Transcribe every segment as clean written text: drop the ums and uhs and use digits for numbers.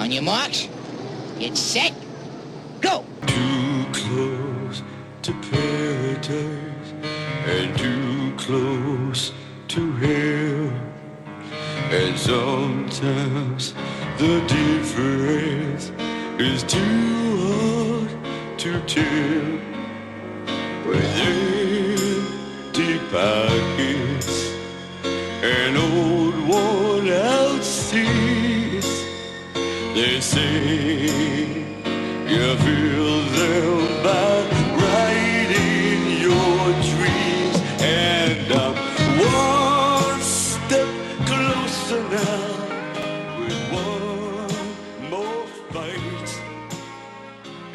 On your marks, get set, go! Too close to paradise and too close to hell. And sometimes the difference is too hard to tell. With empty pockets and old worn out seats, they say you fill them by writing your dreams. And I'm one step closer now with one more fight.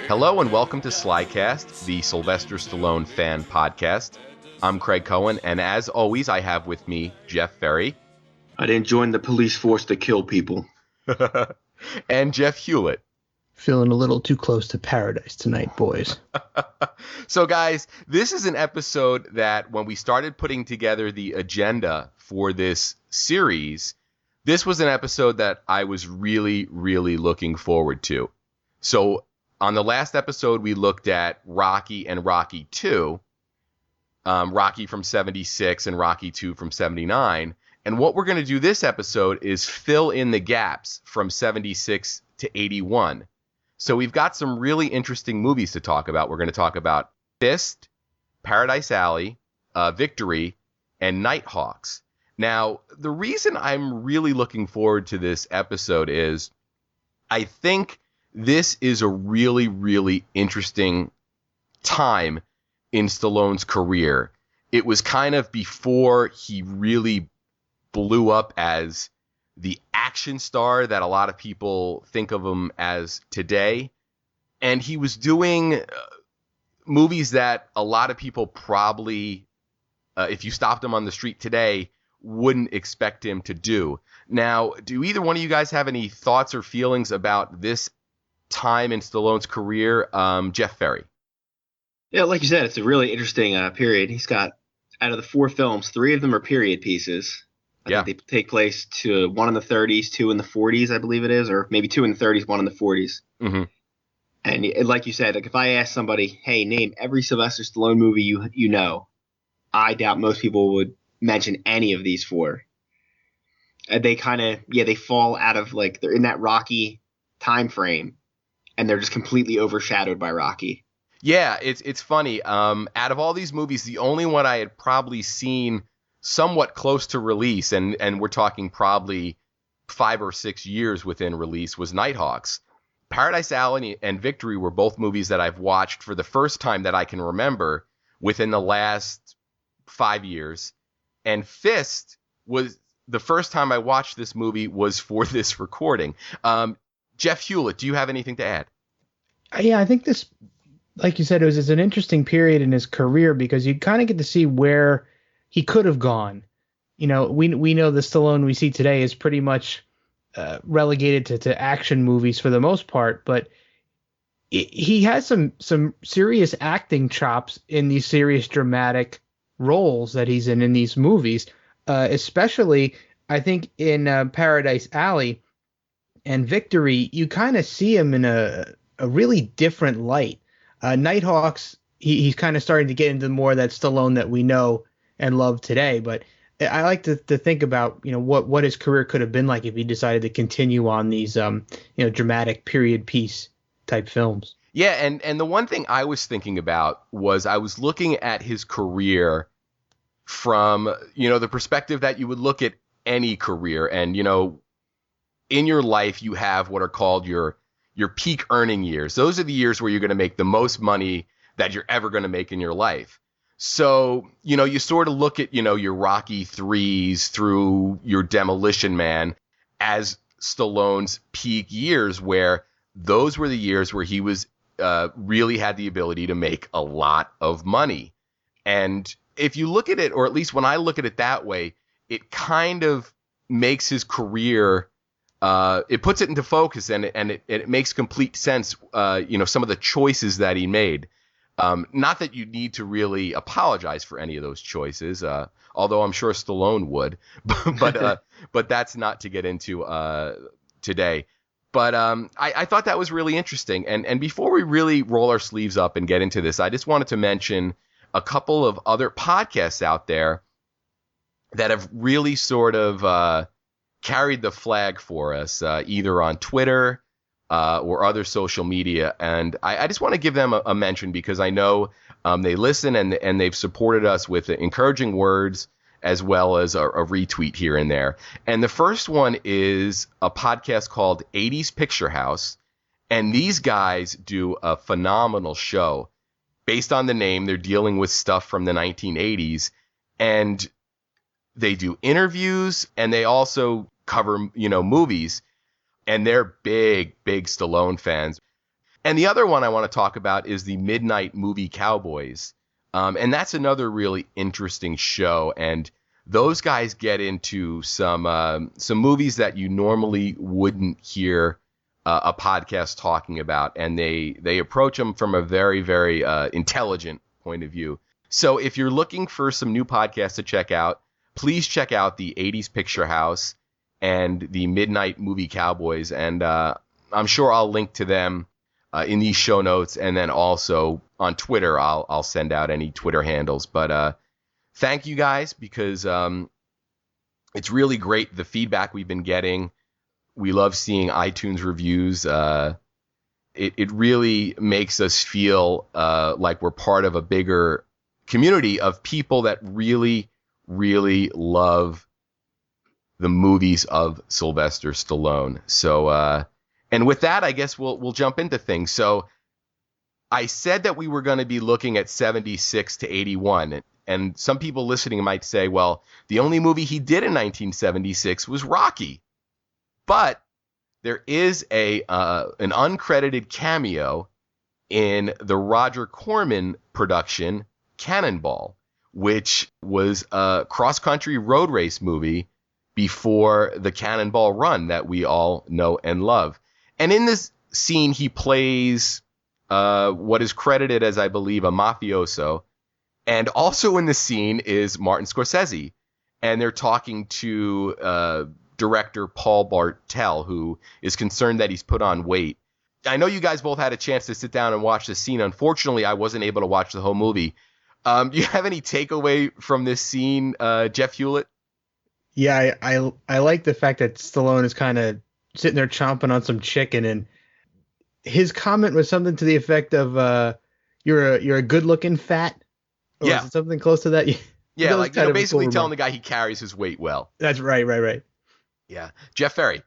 Hello and welcome to SlyCast, the Sylvester Stallone Fan Podcast. I'm Craig Cohen, and as always, I have with me Jeff Ferry. I didn't join the police force to kill people. And Jeff Hulit. Feeling a little too close to paradise tonight, boys. So, guys, this is an episode that when we started putting together the agenda for this series, this was an episode that I was really, really looking forward to. So, on the last episode, we looked at Rocky and Rocky 2, Rocky from 76 and Rocky 2 from 79. And what we're going to do this episode is fill in the gaps from 76 to 81. So we've got some really interesting movies to talk about. We're going to talk about F.I.S.T, Paradise Alley, Victory, and Nighthawks. Now, the reason I'm really looking forward to this episode is I think this is a really, really interesting time in Stallone's career. It was kind of before he really blew up as the action star that a lot of people think of him as today. And he was doing movies that a lot of people probably, if you stopped him on the street today, wouldn't expect him to do. Now, do either one of you guys have any thoughts or feelings about this time in Stallone's career? Jeff Ferry. Yeah, like you said, it's a really interesting period. He's got, out of the 4 films, 3 of them are period pieces. I think they take place to one in the 30s, 2 in the 40s, I believe it is, or maybe 2 in the 30s, 1 in the 40s. Mm-hmm. And like you said, like if I ask somebody, hey, name every Sylvester Stallone movie you know, I doubt most people would mention any of these 4. They kind of, they fall out of, like, they're in that Rocky time frame, and they're just completely overshadowed by Rocky. Yeah, it's funny. Out of all these movies, the only one I had probably seen somewhat close to release, and we're talking probably 5 or 6 years within release, was Nighthawks. Paradise Alley and Victory were both movies that I've watched for the first time that I can remember within the last 5 years. And F.I.S.T was the first time I watched this movie was for this recording. Jeff Hulit, do you have anything to add? Yeah, I think this, like you said, it's an interesting period in his career because you kind of get to see where he could have gone. You know, we know the Stallone we see today is pretty much relegated to action movies for the most part, but he has some serious acting chops in these serious dramatic roles that he's in these movies, especially I think in Paradise Alley and Victory. You kind of see him in a really different light. Nighthawks, he's kind of starting to get into more of that Stallone that we know and love today, but I like to think about, you know, what his career could have been like if he decided to continue on these dramatic period piece type films. Yeah, and the one thing I was thinking about was I was looking at his career from, the perspective that you would look at any career, and in your life you have what are called your peak earning years. Those are the years where you're going to make the most money that you're ever going to make in your life. So, you sort of look at, your Rocky 3s through your Demolition Man as Stallone's peak years, where those were the years where he was really had the ability to make a lot of money. And if you look at it, or at least when I look at it that way, it kind of makes his career, it puts it into focus, and it makes complete sense, some of the choices that he made. Not that you need to really apologize for any of those choices, although I'm sure Stallone would, but that's not to get into today. But I thought that was really interesting. And before we really roll our sleeves up and get into this, I just wanted to mention a couple of other podcasts out there that have really sort of carried the flag for us, either on Twitter or other social media. And I just want to give them a mention because I know they listen and they've supported us with encouraging words as well as a retweet here and there. And the first one is a podcast called 80s Picture House. And these guys do a phenomenal show. Based on the name, they're dealing with stuff from the 1980s. And they do interviews and they also cover, movies. And they're big Stallone fans. And the other one I want to talk about is the Midnight Movie Cowboys. And that's another really interesting show. And those guys get into some movies that you normally wouldn't hear a podcast talking about. And they approach them from a very, very intelligent point of view. So if you're looking for some new podcasts to check out, please check out the 80s Picture House and the Midnight Movie Cowboys. And I'm sure I'll link to them in these show notes. And then also on Twitter, I'll send out any Twitter handles. But thank you guys, because it's really great, the feedback we've been getting. We love seeing iTunes reviews. It really makes us feel like we're part of a bigger community of people that really, really love the movies of Sylvester Stallone. So, and with that, I guess we'll jump into things. So I said that we were going to be looking at 76 to 81. And some people listening might say, well, the only movie he did in 1976 was Rocky. But there is an uncredited cameo in the Roger Corman production Cannonball, which was a cross-country road race movie before the Cannonball Run that we all know and love. And in this scene, he plays what is credited as, I believe, a mafioso. And also in the scene is Martin Scorsese. And they're talking to director Paul Bartel, who is concerned that he's put on weight. I know you guys both had a chance to sit down and watch this scene. Unfortunately, I wasn't able to watch the whole movie. Do you have any takeaway from this scene, Jeff Hulit? Yeah, I like the fact that Stallone is kind of sitting there chomping on some chicken, and his comment was something to the effect of "You're a good-looking fat." Or yeah, was it something close to that. Yeah, like basically telling the guy he carries his weight well. That's right. Yeah, Jeff Ferry.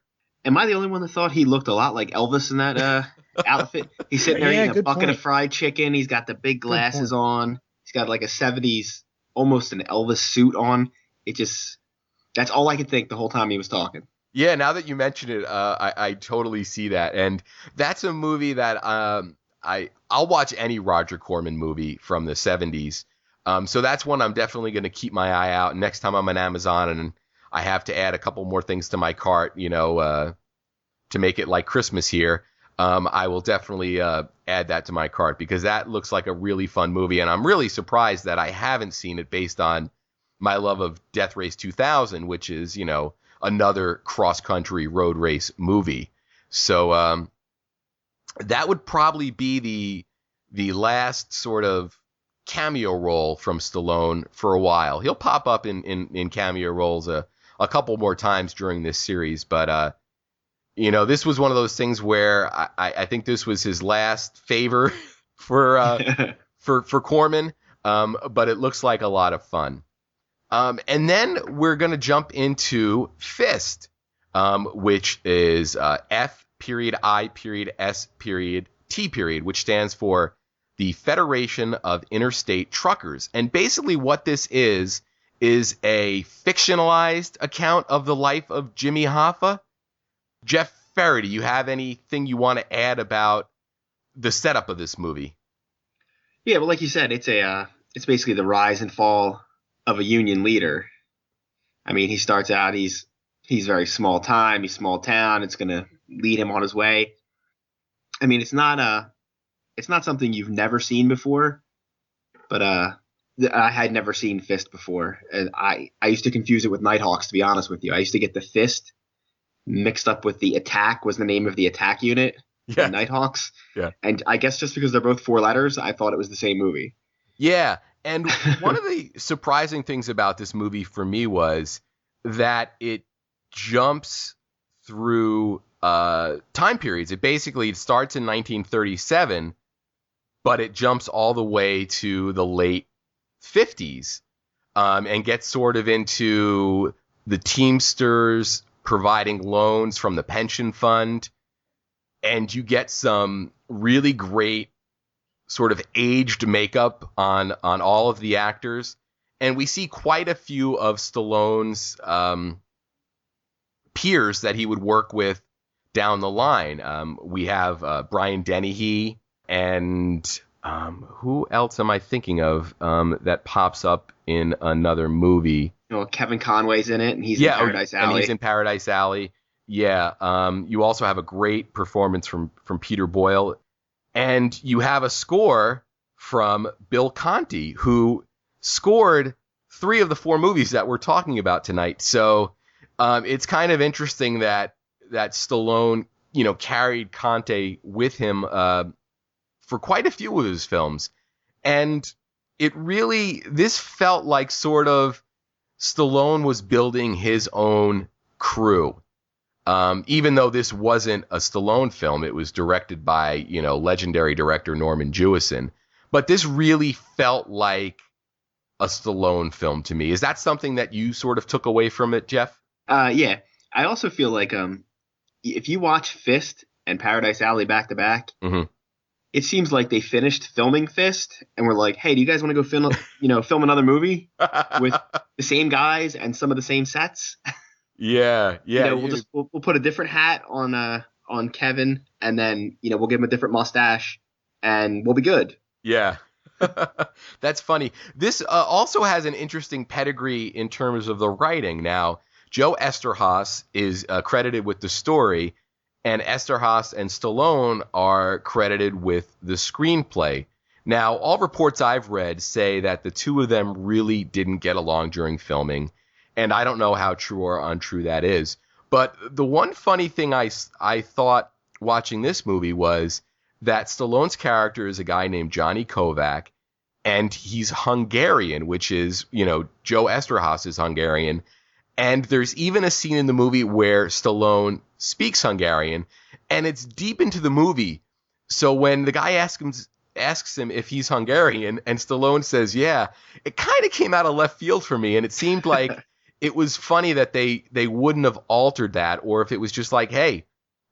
Am I the only one that thought he looked a lot like Elvis in that outfit? He's sitting there eating a bucket of fried chicken. He's got the big glasses on. He's got like a 70s, almost an Elvis suit on. That's all I could think the whole time he was talking. Yeah, now that you mention it, I totally see that. And that's a movie that I'll watch any Roger Corman movie from the 70s. So that's one I'm definitely going to keep my eye out. Next time I'm on Amazon and I have to add a couple more things to my cart, to make it like Christmas here, I will definitely add that to my cart, because that looks like a really fun movie. And I'm really surprised that I haven't seen it, based on my love of Death Race 2000, which is, another cross-country road race movie. So that would probably be the last sort of cameo role from Stallone for a while. He'll pop up in cameo roles a couple more times during this series, but this was one of those things where I think this was his last favor for Corman, but it looks like a lot of fun. And then we're going to jump into F.I.S.T, which is F.I.S.T, which stands for the Federation of Interstate Truckers. And basically what this is a fictionalized account of the life of Jimmy Hoffa. Jeff Ferry, do you have anything you want to add about the setup of this movie? Yeah, well, like you said, it's basically the rise and fall of a union leader. I mean, he starts out, he's very small time, he's small town. It's going to lead him on his way. I mean, it's not something you've never seen before, but I had never seen F.I.S.T before. And I used to confuse it with Nighthawks, to be honest with you. I used to get the fist mixed up with the Attack was the name of the attack unit, Yeah. the Nighthawks. Yeah. And I guess just because they're both 4 letters, I thought it was the same movie. Yeah. And one of the surprising things about this movie for me was that it jumps through time periods. It starts in 1937, but it jumps all the way to the late 50s and gets sort of into the Teamsters providing loans from the pension fund. And you get some really great sort of aged makeup on all of the actors. And we see quite a few of Stallone's peers that he would work with down the line. We have Brian Dennehy and who else am I thinking of that pops up in another movie? Kevin Conway's in it, and he's in Paradise Alley. And he's in Paradise Alley. Yeah. You also have a great performance from Peter Boyle. And you have a score from Bill Conti, who scored 3 of the 4 movies that we're talking about tonight. So it's kind of interesting that Stallone, carried Conti with him for quite a few of his films. And this felt like sort of Stallone was building his own crew. Even though this wasn't a Stallone film, it was directed by, legendary director Norman Jewison. But this really felt like a Stallone film to me. Is that something that you sort of took away from it, Jeff? Yeah. I also feel like if you watch F.I.S.T. and Paradise Alley back to back, it seems like they finished filming F.I.S.T. and were like, hey, do you guys want to go film another movie with the same guys and some of the same sets? Yeah. We'll put a different hat on Kevin, and then we'll give him a different mustache, and we'll be good. Yeah, that's funny. This also has an interesting pedigree in terms of the writing. Now, Joe Eszterhas is credited with the story, and Eszterhas and Stallone are credited with the screenplay. Now, all reports I've read say that the two of them really didn't get along during filming. And I don't know how true or untrue that is. But the one funny thing I thought watching this movie was that Stallone's character is a guy named Johnny Kovac, and he's Hungarian, which is, Joe Eszterhas is Hungarian. And there's even a scene in the movie where Stallone speaks Hungarian, and it's deep into the movie. So when the guy asks him if he's Hungarian, and Stallone says, yeah, it kind of came out of left field for me, and it seemed like it was funny that they wouldn't have altered that, or if it was just like, hey,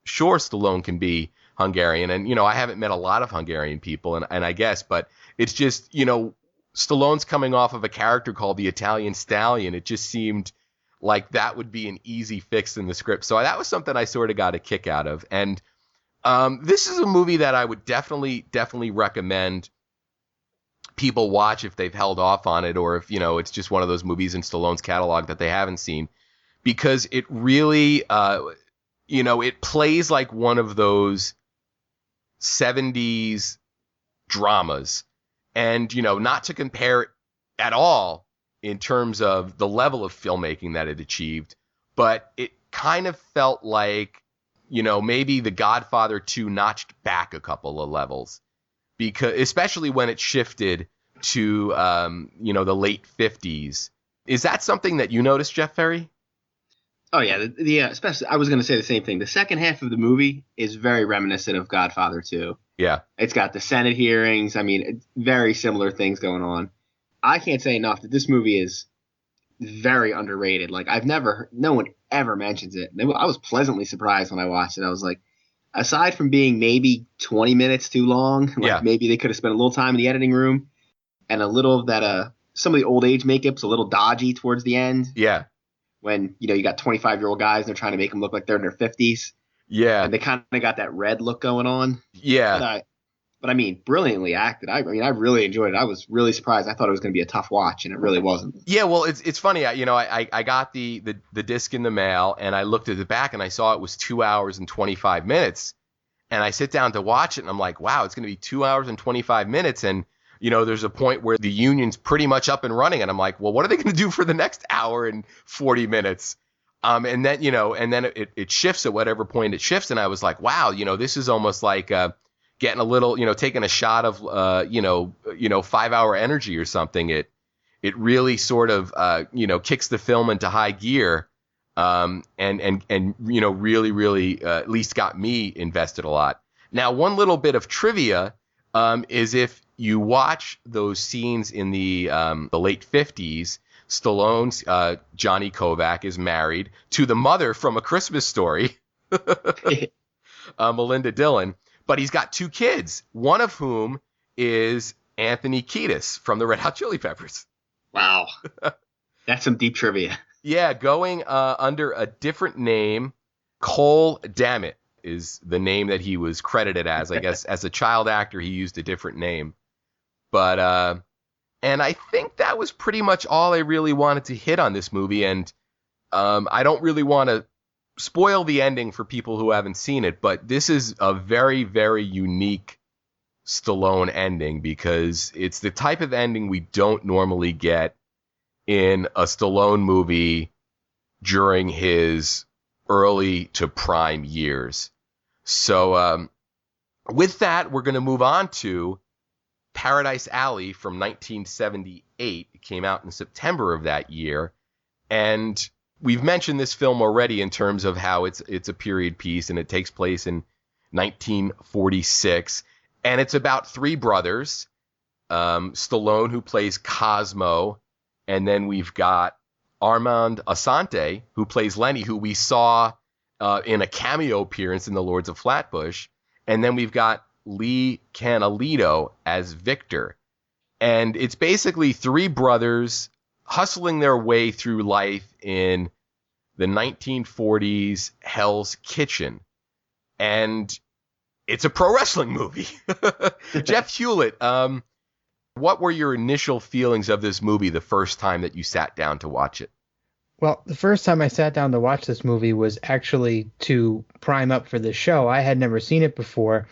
sure, Stallone can be Hungarian. And, I haven't met a lot of Hungarian people, and I guess, but it's just, Stallone's coming off of a character called the Italian Stallion. It just seemed like that would be an easy fix in the script. So that was something I sort of got a kick out of. And this is a movie that I would definitely recommend people watch if they've held off on it, or if, it's just one of those movies in Stallone's catalog that they haven't seen, because it really, it plays like one of those 70s dramas. And, not to compare it at all in terms of the level of filmmaking that it achieved, but it kind of felt like, maybe The Godfather 2 notched back a couple of levels, because especially when it shifted to, the late 50s. Is that something that you noticed, Jeff Ferry? Oh, yeah. Especially, I was going to say the same thing. The second half of the movie is very reminiscent of Godfather 2. Yeah. It's got the Senate hearings. I mean, very similar things going on. I can't say enough that this movie is very underrated. Like, no one ever mentions it. I was pleasantly surprised when I watched it. I was like, aside from being maybe 20 minutes too long, maybe they could have spent a little time in the editing room, and a little of that, some of the old age makeup's a little dodgy towards the end. Yeah. When, you got 25-year-old guys and they're trying to make them look like they're in their 50s. Yeah. And they kind of got that red look going on. Yeah. But I mean, brilliantly acted. I really enjoyed it. I was really surprised. I thought it was going to be a tough watch, and it really wasn't. Yeah, well, it's funny. I got the disc in the mail, and I looked at the back, and I saw it was 2 hours and 25 minutes. And I sit down to watch it, and I'm like, wow, it's going to be 2 hours and 25 minutes. And, there's a point where the union's pretty much up and running. And I'm like, well, what are they going to do for the next hour and 40 minutes? And then, it shifts at whatever point it shifts. And I was like, wow, this is almost like getting a little, taking a shot of, 5-hour energy or something. It really sort of, kicks the film into high gear. And really, really, at least got me invested a lot. Now, one little bit of trivia, is if you watch those scenes in the late 50s, Stallone's Johnny Kovac is married to the mother from A Christmas Story, Melinda Dillon, but he's got 2 kids, one of whom is Anthony Kiedis from the Red Hot Chili Peppers. Wow. That's some deep trivia. Yeah, going under a different name. Cole Dammit is the name that he was credited as. I guess as a child actor, he used a different name. But and I think that was pretty much all I really wanted to hit on this movie. And I don't really want to spoil the ending for people who haven't seen it, but this is a very, very unique Stallone ending because it's the type of ending we don't normally get in a Stallone movie during his early to prime years. So with that, we're going to move on to Paradise Alley from 1978. It came out in September of that year. And we've mentioned this film already in terms of how it's a period piece and it takes place in 1946. And it's about 3 brothers, Stallone, who plays Cosmo, and then we've got Armand Assante, who plays Lenny, who we saw in a cameo appearance in The Lords of Flatbush. And then we've got Lee Canalito as Victor. And it's basically 3 brothers hustling their way through life in the 1940s Hell's Kitchen. And it's a pro wrestling movie. Jeff Hulit, what were your initial feelings of this movie the first time that you sat down to watch it? Well, the first time I sat down to watch this movie was actually to prime up for this show. I had never seen it before.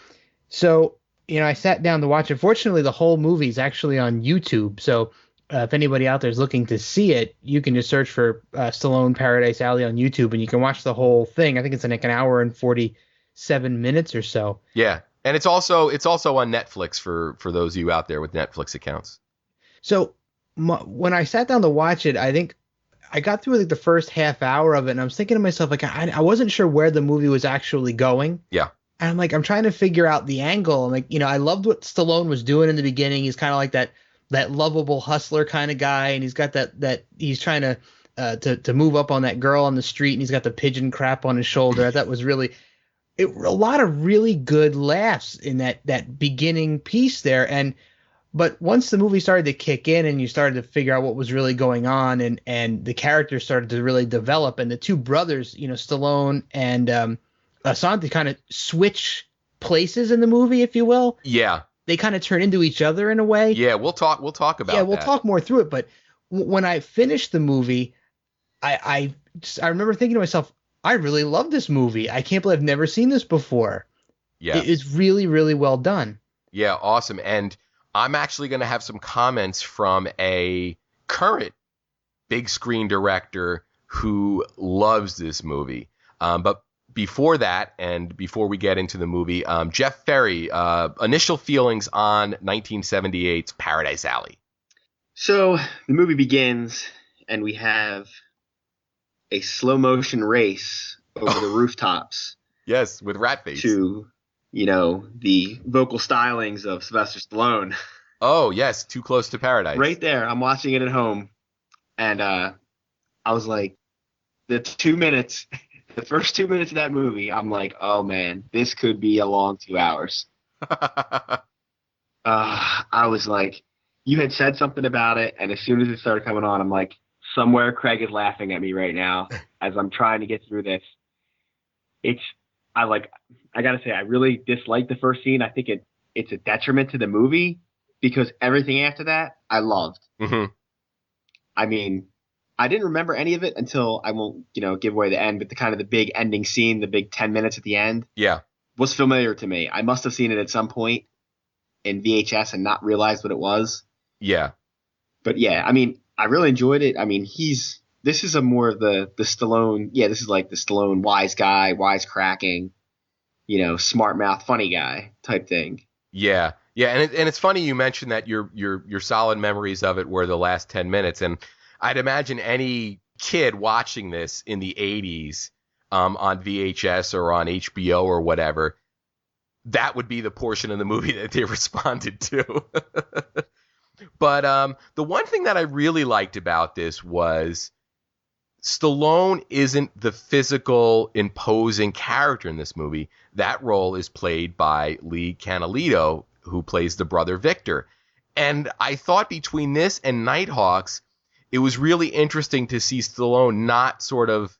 So, I sat down to watch it. Fortunately, the whole movie is actually on YouTube. So if anybody out there is looking to see it, you can just search for Stallone Paradise Alley on YouTube and you can watch the whole thing. I think it's like an hour and 47 minutes or so. Yeah. And it's also on Netflix for those of you out there with Netflix accounts. So when I sat down to watch it, I think I got through like the first half hour of it, and I was thinking to myself, like, I wasn't sure where the movie was actually going. Yeah. And I'm trying to figure out the angle. And I loved what Stallone was doing in the beginning. He's kind of like that lovable hustler kind of guy, and he's got that he's trying to move up on that girl on the street, and he's got the pigeon crap on his shoulder. I thought was really a lot of really good laughs in that beginning piece there. But once the movie started to kick in and you started to figure out what was really going on and the characters started to really develop, and the 2 brothers, Stallone and Asante kind of switch places in the movie, if you will. Yeah. They kind of turn into each other in a way. Yeah, we'll talk about that. Yeah, we'll talk more through it. But when I finished the movie, I remember thinking to myself, I really love this movie. I can't believe I've never seen this before. Yeah. It's really, really well done. Yeah, awesome. And I'm actually going to have some comments from a current big screen director who loves this movie. But before that, and before we get into the movie, Jeff Ferry, initial feelings on 1978's Paradise Alley. So the movie begins, and we have a slow motion race over the rooftops. Yes, with Ratface. To, the vocal stylings of Sylvester Stallone. Oh, yes, Too Close to Paradise. Right there. I'm watching it at home. And I was like, the first 2 minutes of that movie, I'm like, oh, man, this could be a long 2 hours. I was like, you had said something about it, and as soon as it started coming on, I'm like, somewhere Craig is laughing at me right now as I'm trying to get through this. I gotta say, I really dislike the first scene. I think it's a detriment to the movie because everything after that I loved. Mm-hmm. I mean, I didn't remember any of it until I won't, give away the end, but the big ending scene, the big 10 minutes at the end, was familiar to me. I must have seen it at some point in VHS and not realized what it was. Yeah. But yeah, I mean, I really enjoyed it. I mean, he's This is a more of the Stallone. Yeah, this is like the Stallone wise guy, wise cracking, smart mouth, funny guy type thing. Yeah, and it's funny you mentioned that your solid memories of it were the last 10 minutes, and I'd imagine any kid watching this in the 80s on VHS or on HBO or whatever, that would be the portion of the movie that they responded to. But the one thing that I really liked about this was Stallone isn't the physical, imposing character in this movie. That role is played by Lee Canalito, who plays the brother Victor. And I thought between this and Nighthawks, it was really interesting to see Stallone not sort of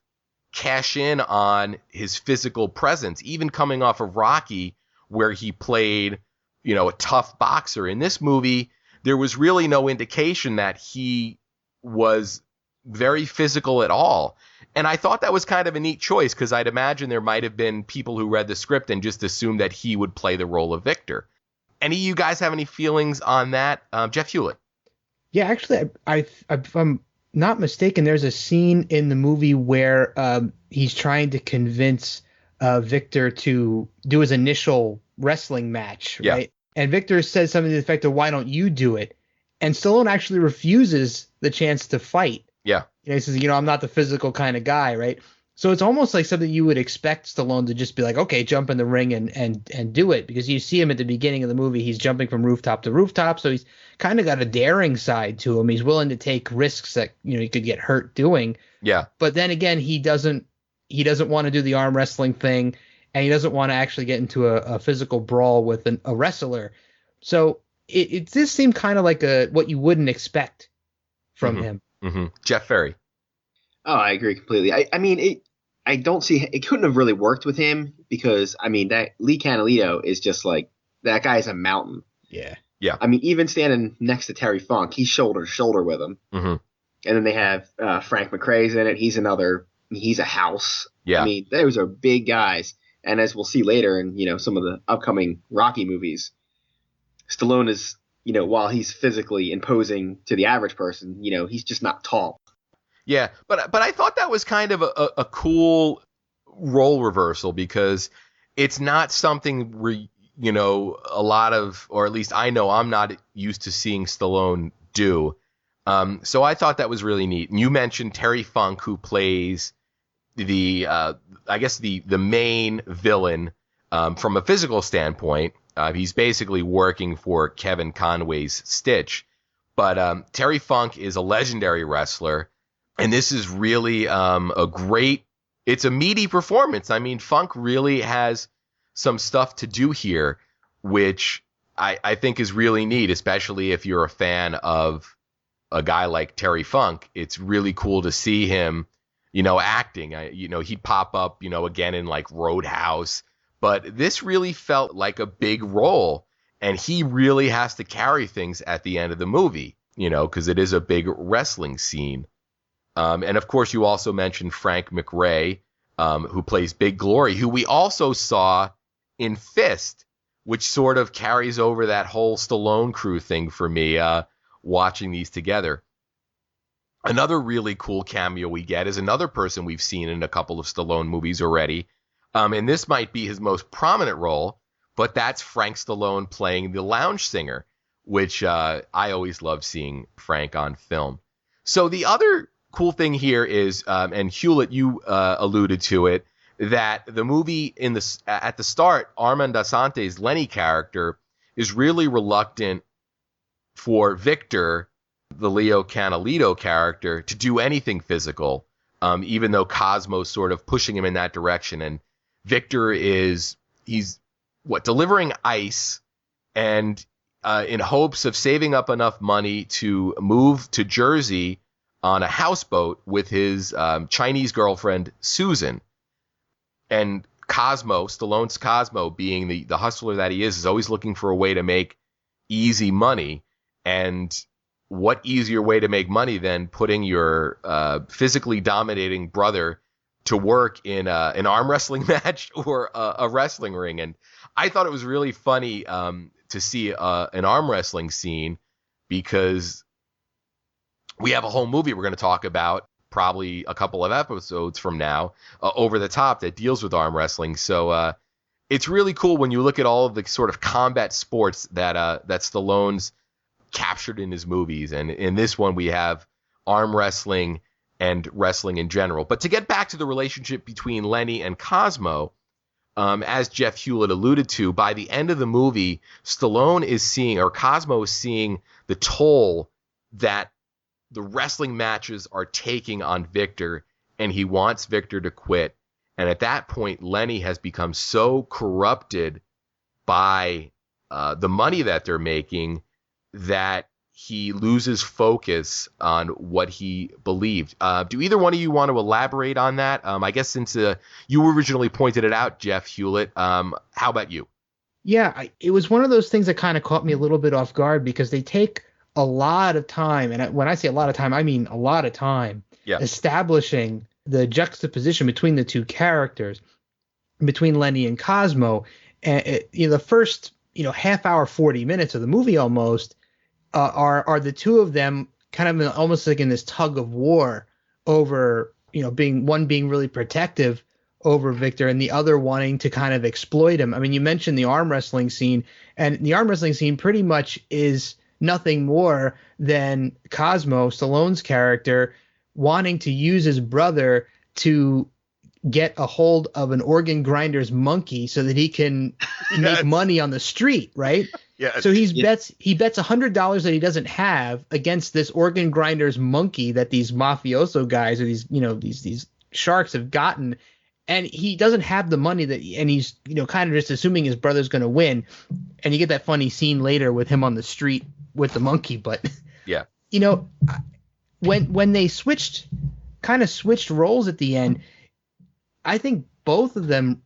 cash in on his physical presence, even coming off of Rocky, where he played, a tough boxer. In this movie, there was really no indication that he was very physical at all. And I thought that was kind of a neat choice, because I'd imagine there might have been people who read the script and just assumed that he would play the role of Victor. Any of you guys have any feelings on that? Jeff Hulit. Yeah, actually, if I'm not mistaken, there's a scene in the movie where he's trying to convince Victor to do his initial wrestling match, right? And Victor says something to the effect of, "Why don't you do it?" And Stallone actually refuses the chance to fight. Yeah. He says, I'm not the physical kind of guy, right? So it's almost like something you would expect Stallone to just be like, okay, jump in the ring and do it, because you see him at the beginning of the movie. He's jumping from rooftop to rooftop, so he's kind of got a daring side to him. He's willing to take risks that he could get hurt doing. Yeah. But then again, he doesn't want to do the arm wrestling thing, and he doesn't want to actually get into a physical brawl with a wrestler. So it just seemed kind of like what you wouldn't expect from him. Mm-hmm. Jeff Ferry. Oh, I agree completely. I mean, I don't see it couldn't have really worked with him, because that Lee Canalito is just like, that guy is a mountain. Yeah. Yeah. I mean, even standing next to Terry Funk, he's shoulder to shoulder with him. Mm-hmm. And then they have Frank McRae's in it. He's a house. Yeah. I mean, those are big guys. And as we'll see later in, some of the upcoming Rocky movies, Stallone is, while he's physically imposing to the average person, he's just not tall. Yeah, but I thought that was kind of a cool role reversal, because it's not something where, a lot of, or at least I know I'm not used to seeing Stallone do. So I thought that was really neat. And you mentioned Terry Funk, who plays the main villain from a physical standpoint. He's basically working for Kevin Conway's Stitch. But Terry Funk is a legendary wrestler. And this is really it's a meaty performance. I mean, Funk really has some stuff to do here, which I think is really neat, especially if you're a fan of a guy like Terry Funk. It's really cool to see him, acting. He'd pop up, again in like Roadhouse. But this really felt like a big role, and he really has to carry things at the end of the movie, because it is a big wrestling scene. And of course, you also mentioned Frank McRae, who plays Big Glory, who we also saw in F.I.S.T, which sort of carries over that whole Stallone crew thing for me, watching these together. Another really cool cameo we get is another person we've seen in a couple of Stallone movies already. And this might be his most prominent role, but that's Frank Stallone playing the lounge singer, which I always love seeing Frank on film. So the other cool thing here is, and Hulit, you alluded to it, that the movie at the start, Armand Assante's Lenny character is really reluctant for Victor, the Leo Canalito character, to do anything physical, even though Cosmo's sort of pushing him in that direction. And Victor he's delivering ice, and in hopes of saving up enough money to move to Jersey on a houseboat with his Chinese girlfriend, Susan. And Stallone's Cosmo, being the hustler that he is always looking for a way to make easy money. And what easier way to make money than putting your physically dominating brother to work in an arm wrestling match or a wrestling ring? And I thought it was really funny to see an arm wrestling scene, because we have a whole movie we're going to talk about probably a couple of episodes from now, Over the Top, that deals with arm wrestling. So it's really cool when you look at all of the sort of combat sports that Stallone's captured in his movies. And in this one, we have arm wrestling and wrestling in general. But to get back to the relationship between Lenny and Cosmo, as Jeff Hulit alluded to, by the end of the movie, Stallone is seeing, or Cosmo is seeing, the toll that the wrestling matches are taking on Victor, and he wants Victor to quit. And at that point, Lenny has become so corrupted by the money that they're making that he loses focus on what he believed. Do either one of you want to elaborate on that? I guess since you originally pointed it out, Jeff Hulit, how about you? Yeah, it was one of those things that kind of caught me a little bit off guard because they take a lot of time, and when I say a lot of time, I mean a lot of time, establishing the juxtaposition between the two characters, between Lenny and Cosmo. And the first half hour, 40 minutes of the movie almost are the two of them kind of almost like in this tug of war over being really protective over Victor and the other wanting to kind of exploit him. I mean, you mentioned the arm wrestling scene, and the arm wrestling scene pretty much is nothing more than Cosmo, Stallone's character, wanting to use his brother to get a hold of an organ grinder's monkey so that he can make money on the street, right? Yeah. So he bets $100 that he doesn't have against this organ grinder's monkey that these mafioso guys or these sharks have gotten, and he doesn't have the money and he's kind of just assuming his brother's going to win, and you get that funny scene later with him on the street with the monkey. But yeah, when they switched roles at the end, I think both of them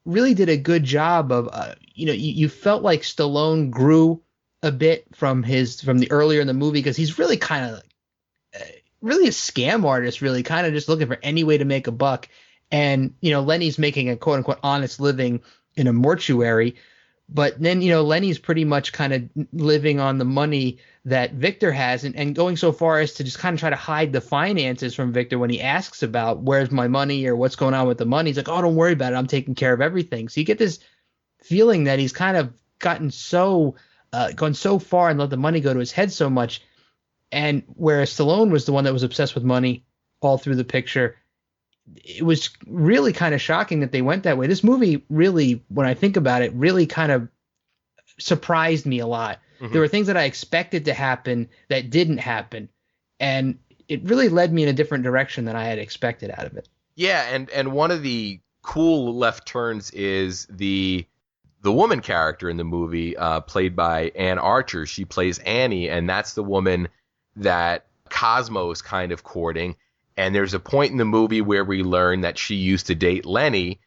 really did a good job of, you felt like Stallone grew a bit from the earlier in the movie, because he's really kind of really a scam artist, really kind of just looking for any way to make a buck. And, Lenny's making a quote unquote honest living in a mortuary. But then, Lenny's pretty much kind of living on the money that Victor has, and going so far as to just kind of try to hide the finances from Victor when he asks about where's my money or what's going on with the money. He's like, oh, don't worry about it, I'm taking care of everything. So you get this feeling that he's kind of gone so far and let the money go to his head so much. And whereas Stallone was the one that was obsessed with money all through the picture, it was really kind of shocking that they went that way. This movie really, when I think about it, really kind of surprised me a lot. Mm-hmm. There were things that I expected to happen that didn't happen, and it really led me in a different direction than I had expected out of it. Yeah, and one of the cool left turns is the woman character in the movie, played by Ann Archer. She plays Annie, and that's the woman that Cosmo is kind of courting. And there's a point in the movie where we learn that she used to date Lenny,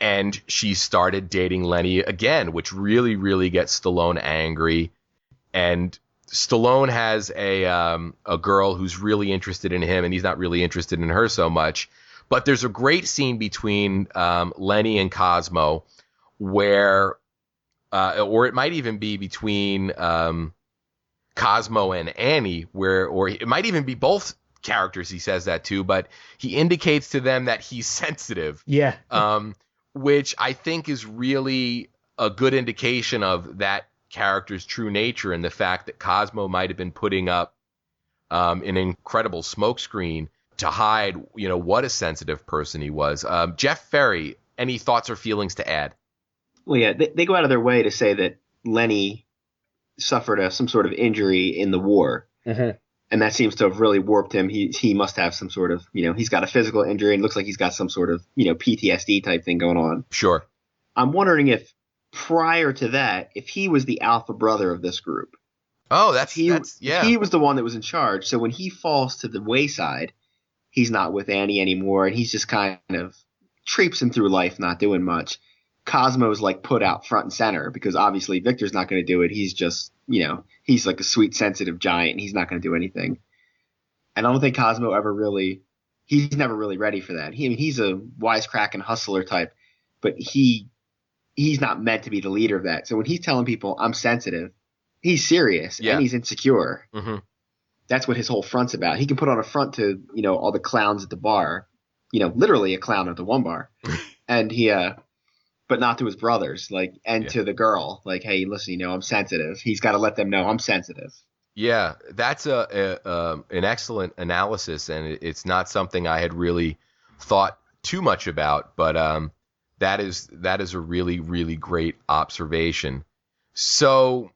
and she started dating Lenny again, which really, really gets Stallone angry. And Stallone has a girl who's really interested in him, and he's not really interested in her so much. But there's a great scene between Lenny and Cosmo where, or it might even be between Cosmo and Annie, or it might even be both characters he says that to, but he indicates to them that he's sensitive. Yeah. Which I think is really a good indication of that character's true nature, and the fact that Cosmo might have been putting up an incredible smokescreen to hide, what a sensitive person he was. Jeff Ferry, any thoughts or feelings to add? Well, yeah, they go out of their way to say that Lenny suffered some sort of injury in the war. Mm-hmm. And that seems to have really warped him. He must have some sort of, he's got a physical injury, and looks like he's got some sort of, PTSD type thing going on. Sure. I'm wondering if prior to that, if he was the alpha brother of this group. Oh, yeah. He was the one that was in charge. So when he falls to the wayside, he's not with Annie anymore, and he's just kind of traipsing through life, not doing much. Cosmo's like put out front and center because obviously Victor's not going to do it. He's just, he's like a sweet, sensitive giant, and he's not going to do anything. And I don't think Cosmo he's never really ready for that. He's a wisecracking hustler type, but he's not meant to be the leader of that. So when he's telling people I'm sensitive, he's serious and he's insecure. Mm-hmm. That's what his whole front's about. He can put on a front to, all the clowns at the bar, literally a clown at the one bar, and but not to his brothers, to the girl, hey, listen, I'm sensitive. He's got to let them know I'm sensitive. Yeah, that's an excellent analysis, and it's not something I had really thought too much about, but that is a really, really great observation. So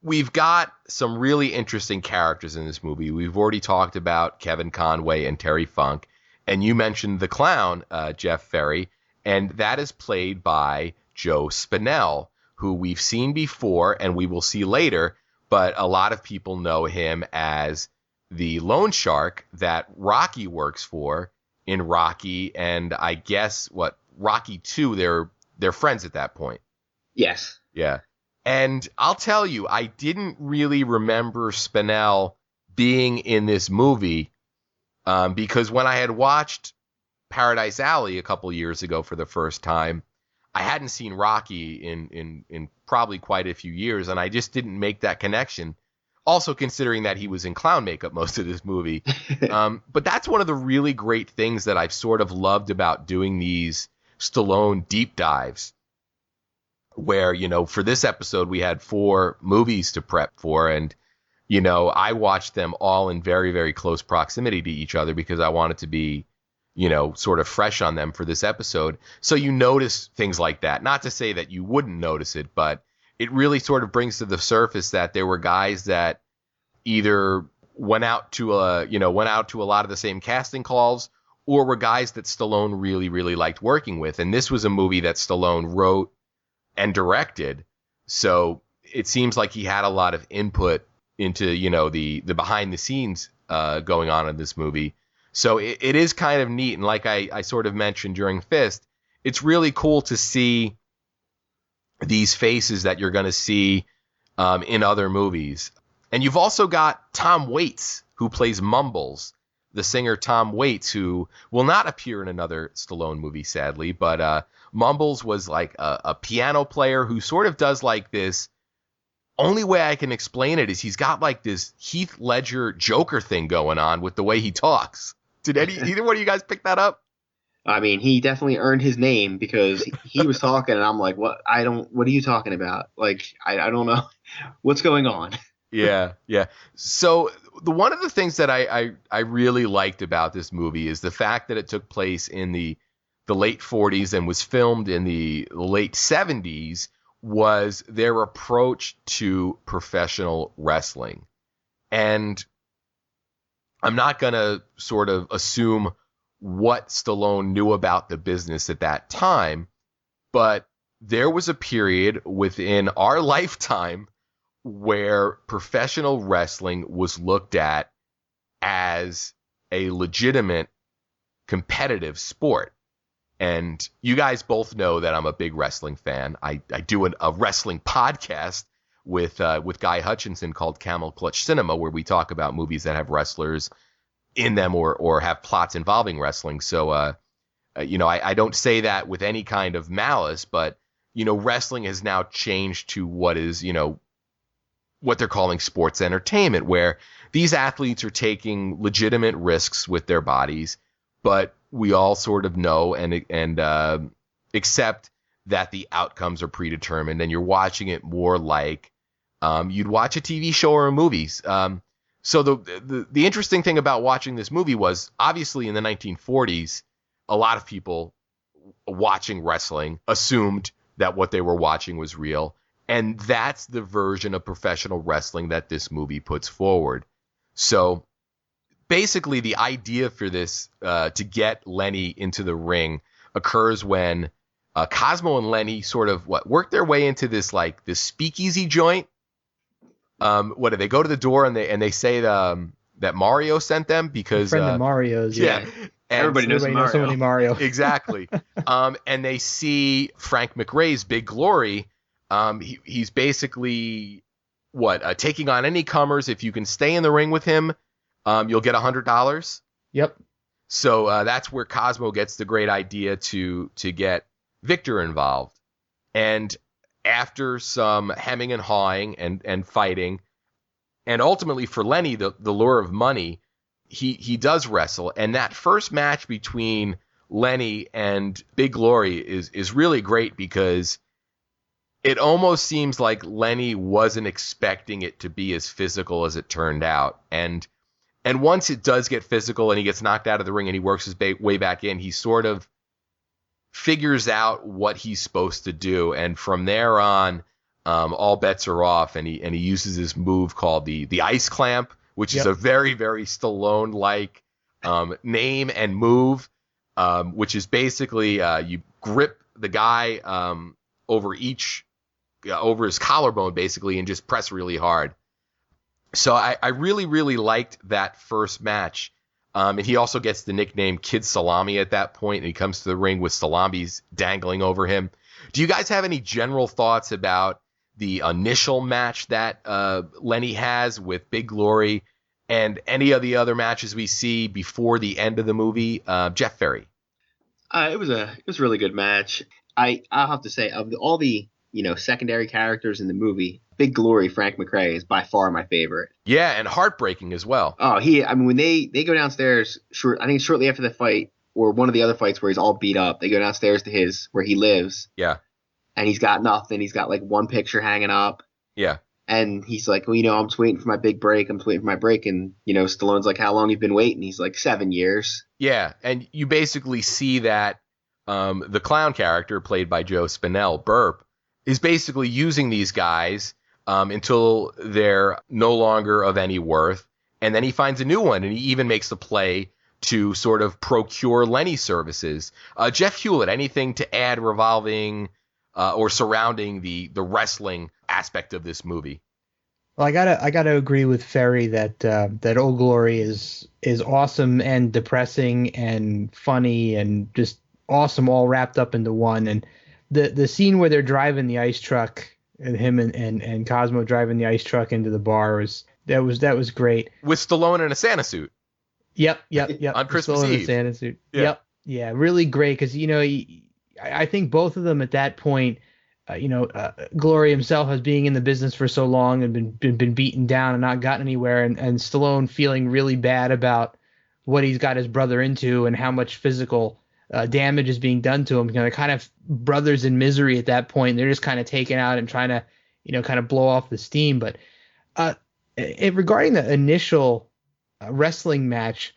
we've got some really interesting characters in this movie. We've already talked about Kevin Conway and Terry Funk, and you mentioned the clown, Jeff Ferry, and that is played by Joe Spinell, who we've seen before and we will see later, but a lot of people know him as the loan shark that Rocky works for in Rocky, and I guess Rocky 2, they're friends at that point. Yes. Yeah. And I'll tell you, I didn't really remember Spinell being in this movie because when I had watched Paradise Alley a couple years ago for the first time, I hadn't seen Rocky in probably quite a few years, and I just didn't make that connection. Also considering that he was in clown makeup most of this movie. But that's one of the really great things that I've sort of loved about doing these Stallone deep dives, where, for this episode we had 4 movies to prep for, and, I watched them all in very, very close proximity to each other because I wanted to be, sort of fresh on them for this episode. So you notice things like that. Not to say that you wouldn't notice it, but it really sort of brings to the surface that there were guys that either went out to a lot of the same casting calls, or were guys that Stallone really, really liked working with. And this was a movie that Stallone wrote and directed. So it seems like he had a lot of input into, the behind the scenes going on in this movie. So it is kind of neat. And like I sort of mentioned during F.I.S.T, it's really cool to see these faces that you're going to see in other movies. And you've also got Tom Waits, who plays Mumbles, the singer Tom Waits, who will not appear in another Stallone movie, sadly. But Mumbles was like a piano player who sort of does like this. Only way I can explain it is he's got like this Heath Ledger Joker thing going on with the way he talks. Did either one of you guys pick that up? I mean, he definitely earned his name because he was talking and I'm like, what are you talking about? I don't know what's going on. Yeah. So one of the things that I really liked about this movie is the fact that it took place in the late 40s and was filmed in the late 70s, was their approach to professional wrestling. And I'm not going to sort of assume what Stallone knew about the business at that time, but there was a period within our lifetime where professional wrestling was looked at as a legitimate competitive sport. And you guys both know that I'm a big wrestling fan. I do a wrestling podcast with Guy Hutchinson called Camel Clutch Cinema, where we talk about movies that have wrestlers in them or have plots involving wrestling. So, I don't say that with any kind of malice, but, wrestling has now changed to what is, what they're calling sports entertainment, where these athletes are taking legitimate risks with their bodies, but we all sort of know and accept that the outcomes are predetermined, and you're watching it more like you'd watch a TV show or a movies. So the interesting thing about watching this movie was, obviously in the 1940s, a lot of people watching wrestling assumed that what they were watching was real. And that's the version of professional wrestling that this movie puts forward. So basically the idea for this, to get Lenny into the ring, occurs when Cosmo and Lenny sort of work their way into this speakeasy joint. What do they go to the door and they say that Mario sent them because friend of Mario's. Yeah. Everybody knows somebody Mario. Exactly. And they see Frank McRae's Big Glory. He's basically taking on any comers. If you can stay in the ring with him, you'll get $100. Yep. So that's where Cosmo gets the great idea to get Victor involved. And after some hemming and hawing and fighting, And ultimately for Lenny, the lure of money, he does wrestle. And that first match between Lenny and Big Glory is really great because it almost seems like Lenny wasn't expecting it to be as physical as it turned out. And once it does get physical and he gets knocked out of the ring and he works his way back in, he sort of figures out what he's supposed to do. And from there on, all bets are off, and he uses this move called the ice clamp, which is a very, very Stallone-like name and move, which is basically you grip the guy over his collarbone, basically, and just press really hard. So I really, really liked that first match. And he also gets the nickname Kid Salami at that point, and he comes to the ring with salamis dangling over him. Do you guys have any general thoughts about the initial match that Lenny has with Big Glory and any of the other matches we see before the end of the movie? Jeff Ferry. It was a really good match. I'll have to say, of all the secondary characters in the movie, Big Glory, Frank McRae, is by far my favorite. Yeah, and heartbreaking as well. Oh, when they go downstairs, I think shortly after the fight, or one of the other fights where he's all beat up, they go downstairs to where he lives. Yeah. And he's got nothing. He's got like one picture hanging up. Yeah. And he's like, well, I'm just waiting for my big break. I'm just waiting for my break. And, Stallone's like, how long have you been waiting? He's like, 7 years. Yeah. And you basically see that the clown character played by Joe Spinell, Burp, is basically using these guys until they're no longer of any worth. And then he finds a new one, and he even makes the play to sort of procure Lenny services. Jeff Hulit, anything to add revolving or surrounding the wrestling aspect of this movie? Well, I gotta agree with Ferry that Old Glory is awesome and depressing and funny and just awesome, all wrapped up into one. And the scene where they're driving the ice truck, and him and Cosmo driving the ice truck into the bar was great. With Stallone in a Santa suit. Yep. On Christmas Eve. Santa suit. Yeah. Yep. Yeah, really great because I think both of them at that point, Glory himself as being in the business for so long and been beaten down and not gotten anywhere, and Stallone feeling really bad about what he's got his brother into and how much physical damage is being done to him. They're kind of brothers in misery at that point. They're just kind of taken out and trying to, kind of blow off the steam. But regarding the initial wrestling match,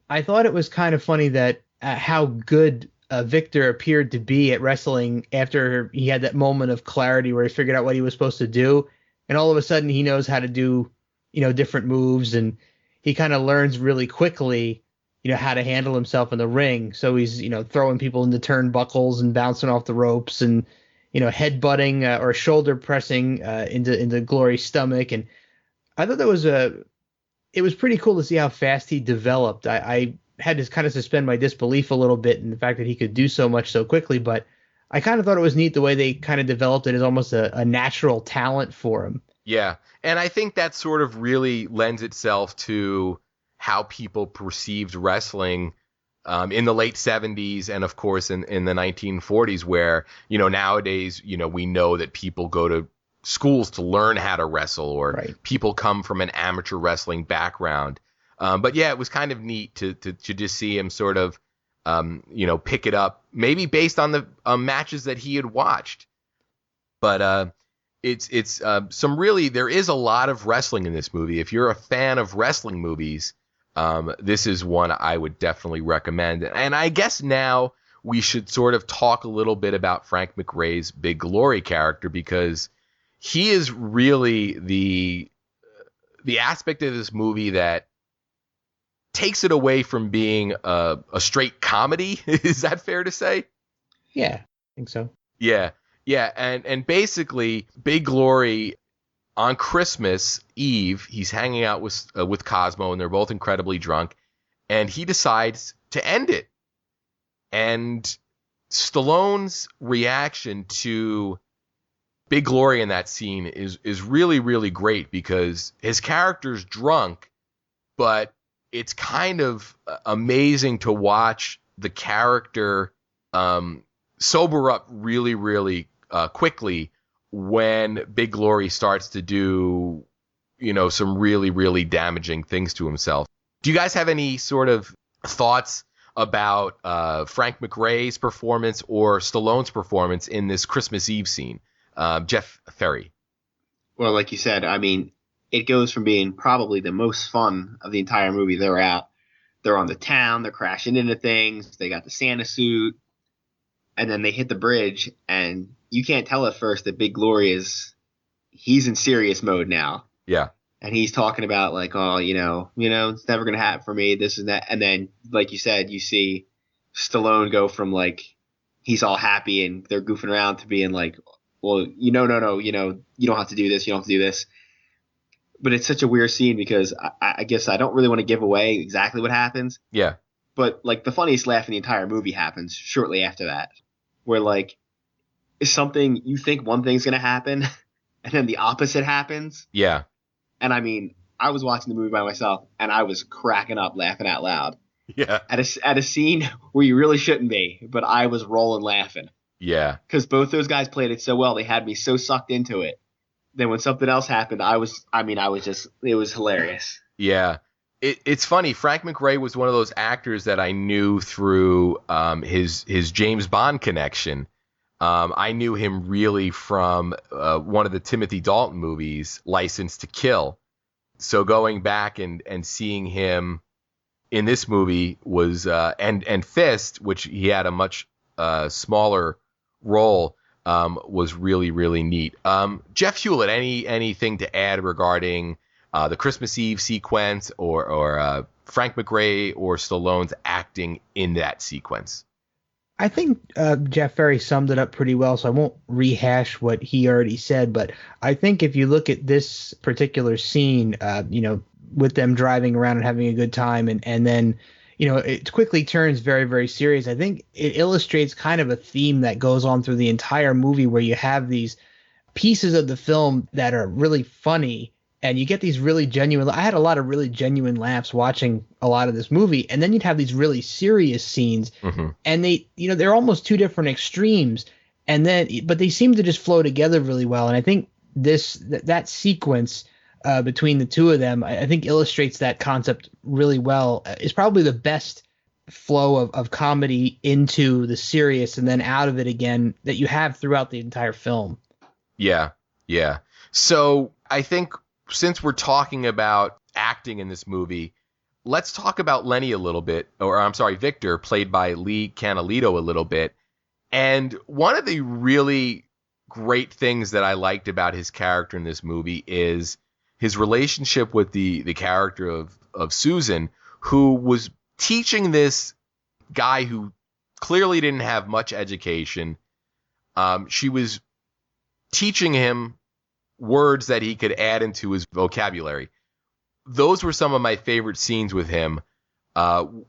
I thought it was kind of funny that how good Victor appeared to be at wrestling after he had that moment of clarity where he figured out what he was supposed to do. And all of a sudden he knows how to do, different moves, and he kind of learns really quickly, how to handle himself in the ring. So he's, throwing people into turnbuckles and bouncing off the ropes and, headbutting or shoulder pressing into Glory's stomach. And I thought it was pretty cool to see how fast he developed. I had to kind of suspend my disbelief a little bit in the fact that he could do so much so quickly, but I kind of thought it was neat the way they kind of developed it as almost a natural talent for him. Yeah. And I think that sort of really lends itself to how people perceived wrestling in the late 70s and, of course, in the 1940s, where, nowadays, we know that people go to schools to learn how to wrestle, or right. People come from an amateur wrestling background. But yeah, it was kind of neat to just see him sort of, pick it up, maybe based on the matches that he had watched. But it's there is a lot of wrestling in this movie. If you're a fan of wrestling movies, this is one I would definitely recommend. And I guess now we should sort of talk a little bit about Frank McRae's Big Glory character, because he is really the aspect of this movie that takes it away from being a straight comedy. Is that fair to say? Yeah, I think so. Yeah. And basically, Big Glory, on Christmas Eve, he's hanging out with Cosmo, and they're both incredibly drunk, and he decides to end it. And Stallone's reaction to Big Glory in that scene is really, really great, because his character's drunk, but it's kind of amazing to watch the character sober up really, really quickly when Big Glory starts to do, some really, really damaging things to himself. Do you guys have any sort of thoughts about Frank McRae's performance or Stallone's performance in this Christmas Eve scene? Jeff Ferry. Well, like you said, I mean, it goes from being probably the most fun of the entire movie. They're on the town, they're crashing into things, they got the Santa suit, and then they hit the bridge, and you can't tell at first that Big Glory he's in serious mode now. Yeah. And he's talking about like, oh, it's never going to happen for me, this and that. And then, like you said, you see Stallone go from like, he's all happy and they're goofing around to being like, well, no, you don't have to do this. You don't have to do this. But it's such a weird scene because I guess I don't really want to give away exactly what happens. Yeah. But like the funniest laugh in the entire movie happens shortly after that, where like something you think one thing's going to happen and then the opposite happens. Yeah. And I mean, I was watching the movie by myself and I was cracking up laughing out loud. Yeah. At a scene where you really shouldn't be, but I was rolling laughing. Yeah. Because both those guys played it so well. They had me so sucked into it. Then when something else happened, it was hilarious. Yeah. It's funny. Frank McRae was one of those actors that I knew through his James Bond connection. I knew him really from one of the Timothy Dalton movies, License to Kill. So going back and seeing him in this movie was and F.I.S.T, which he had a much smaller role, was really, really neat. Jeff Hulit, anything to add regarding the Christmas Eve sequence or Frank McRae or Stallone's acting in that sequence? I think Jeff Ferry summed it up pretty well, so I won't rehash what he already said. But I think if you look at this particular scene, with them driving around and having a good time, and then, it quickly turns very, very serious. I think it illustrates kind of a theme that goes on through the entire movie where you have these pieces of the film that are really funny and you get these really genuine. I had a lot of really genuine laughs watching a lot of this movie, and then you'd have these really serious scenes, and they're almost two different extremes, but they seem to just flow together really well. And I think that sequence between the two of them, I think illustrates that concept really well. It's probably the best flow of comedy into the serious and then out of it again that you have throughout the entire film. Yeah. So I think since we're talking about acting in this movie, let's talk about Lenny a little bit, Victor, played by Lee Canalito, a little bit. And one of the really great things that I liked about his character in this movie is his relationship with the character of Susan, who was teaching this guy who clearly didn't have much education. She was teaching him words that he could add into his vocabulary. Those were some of my favorite scenes with him,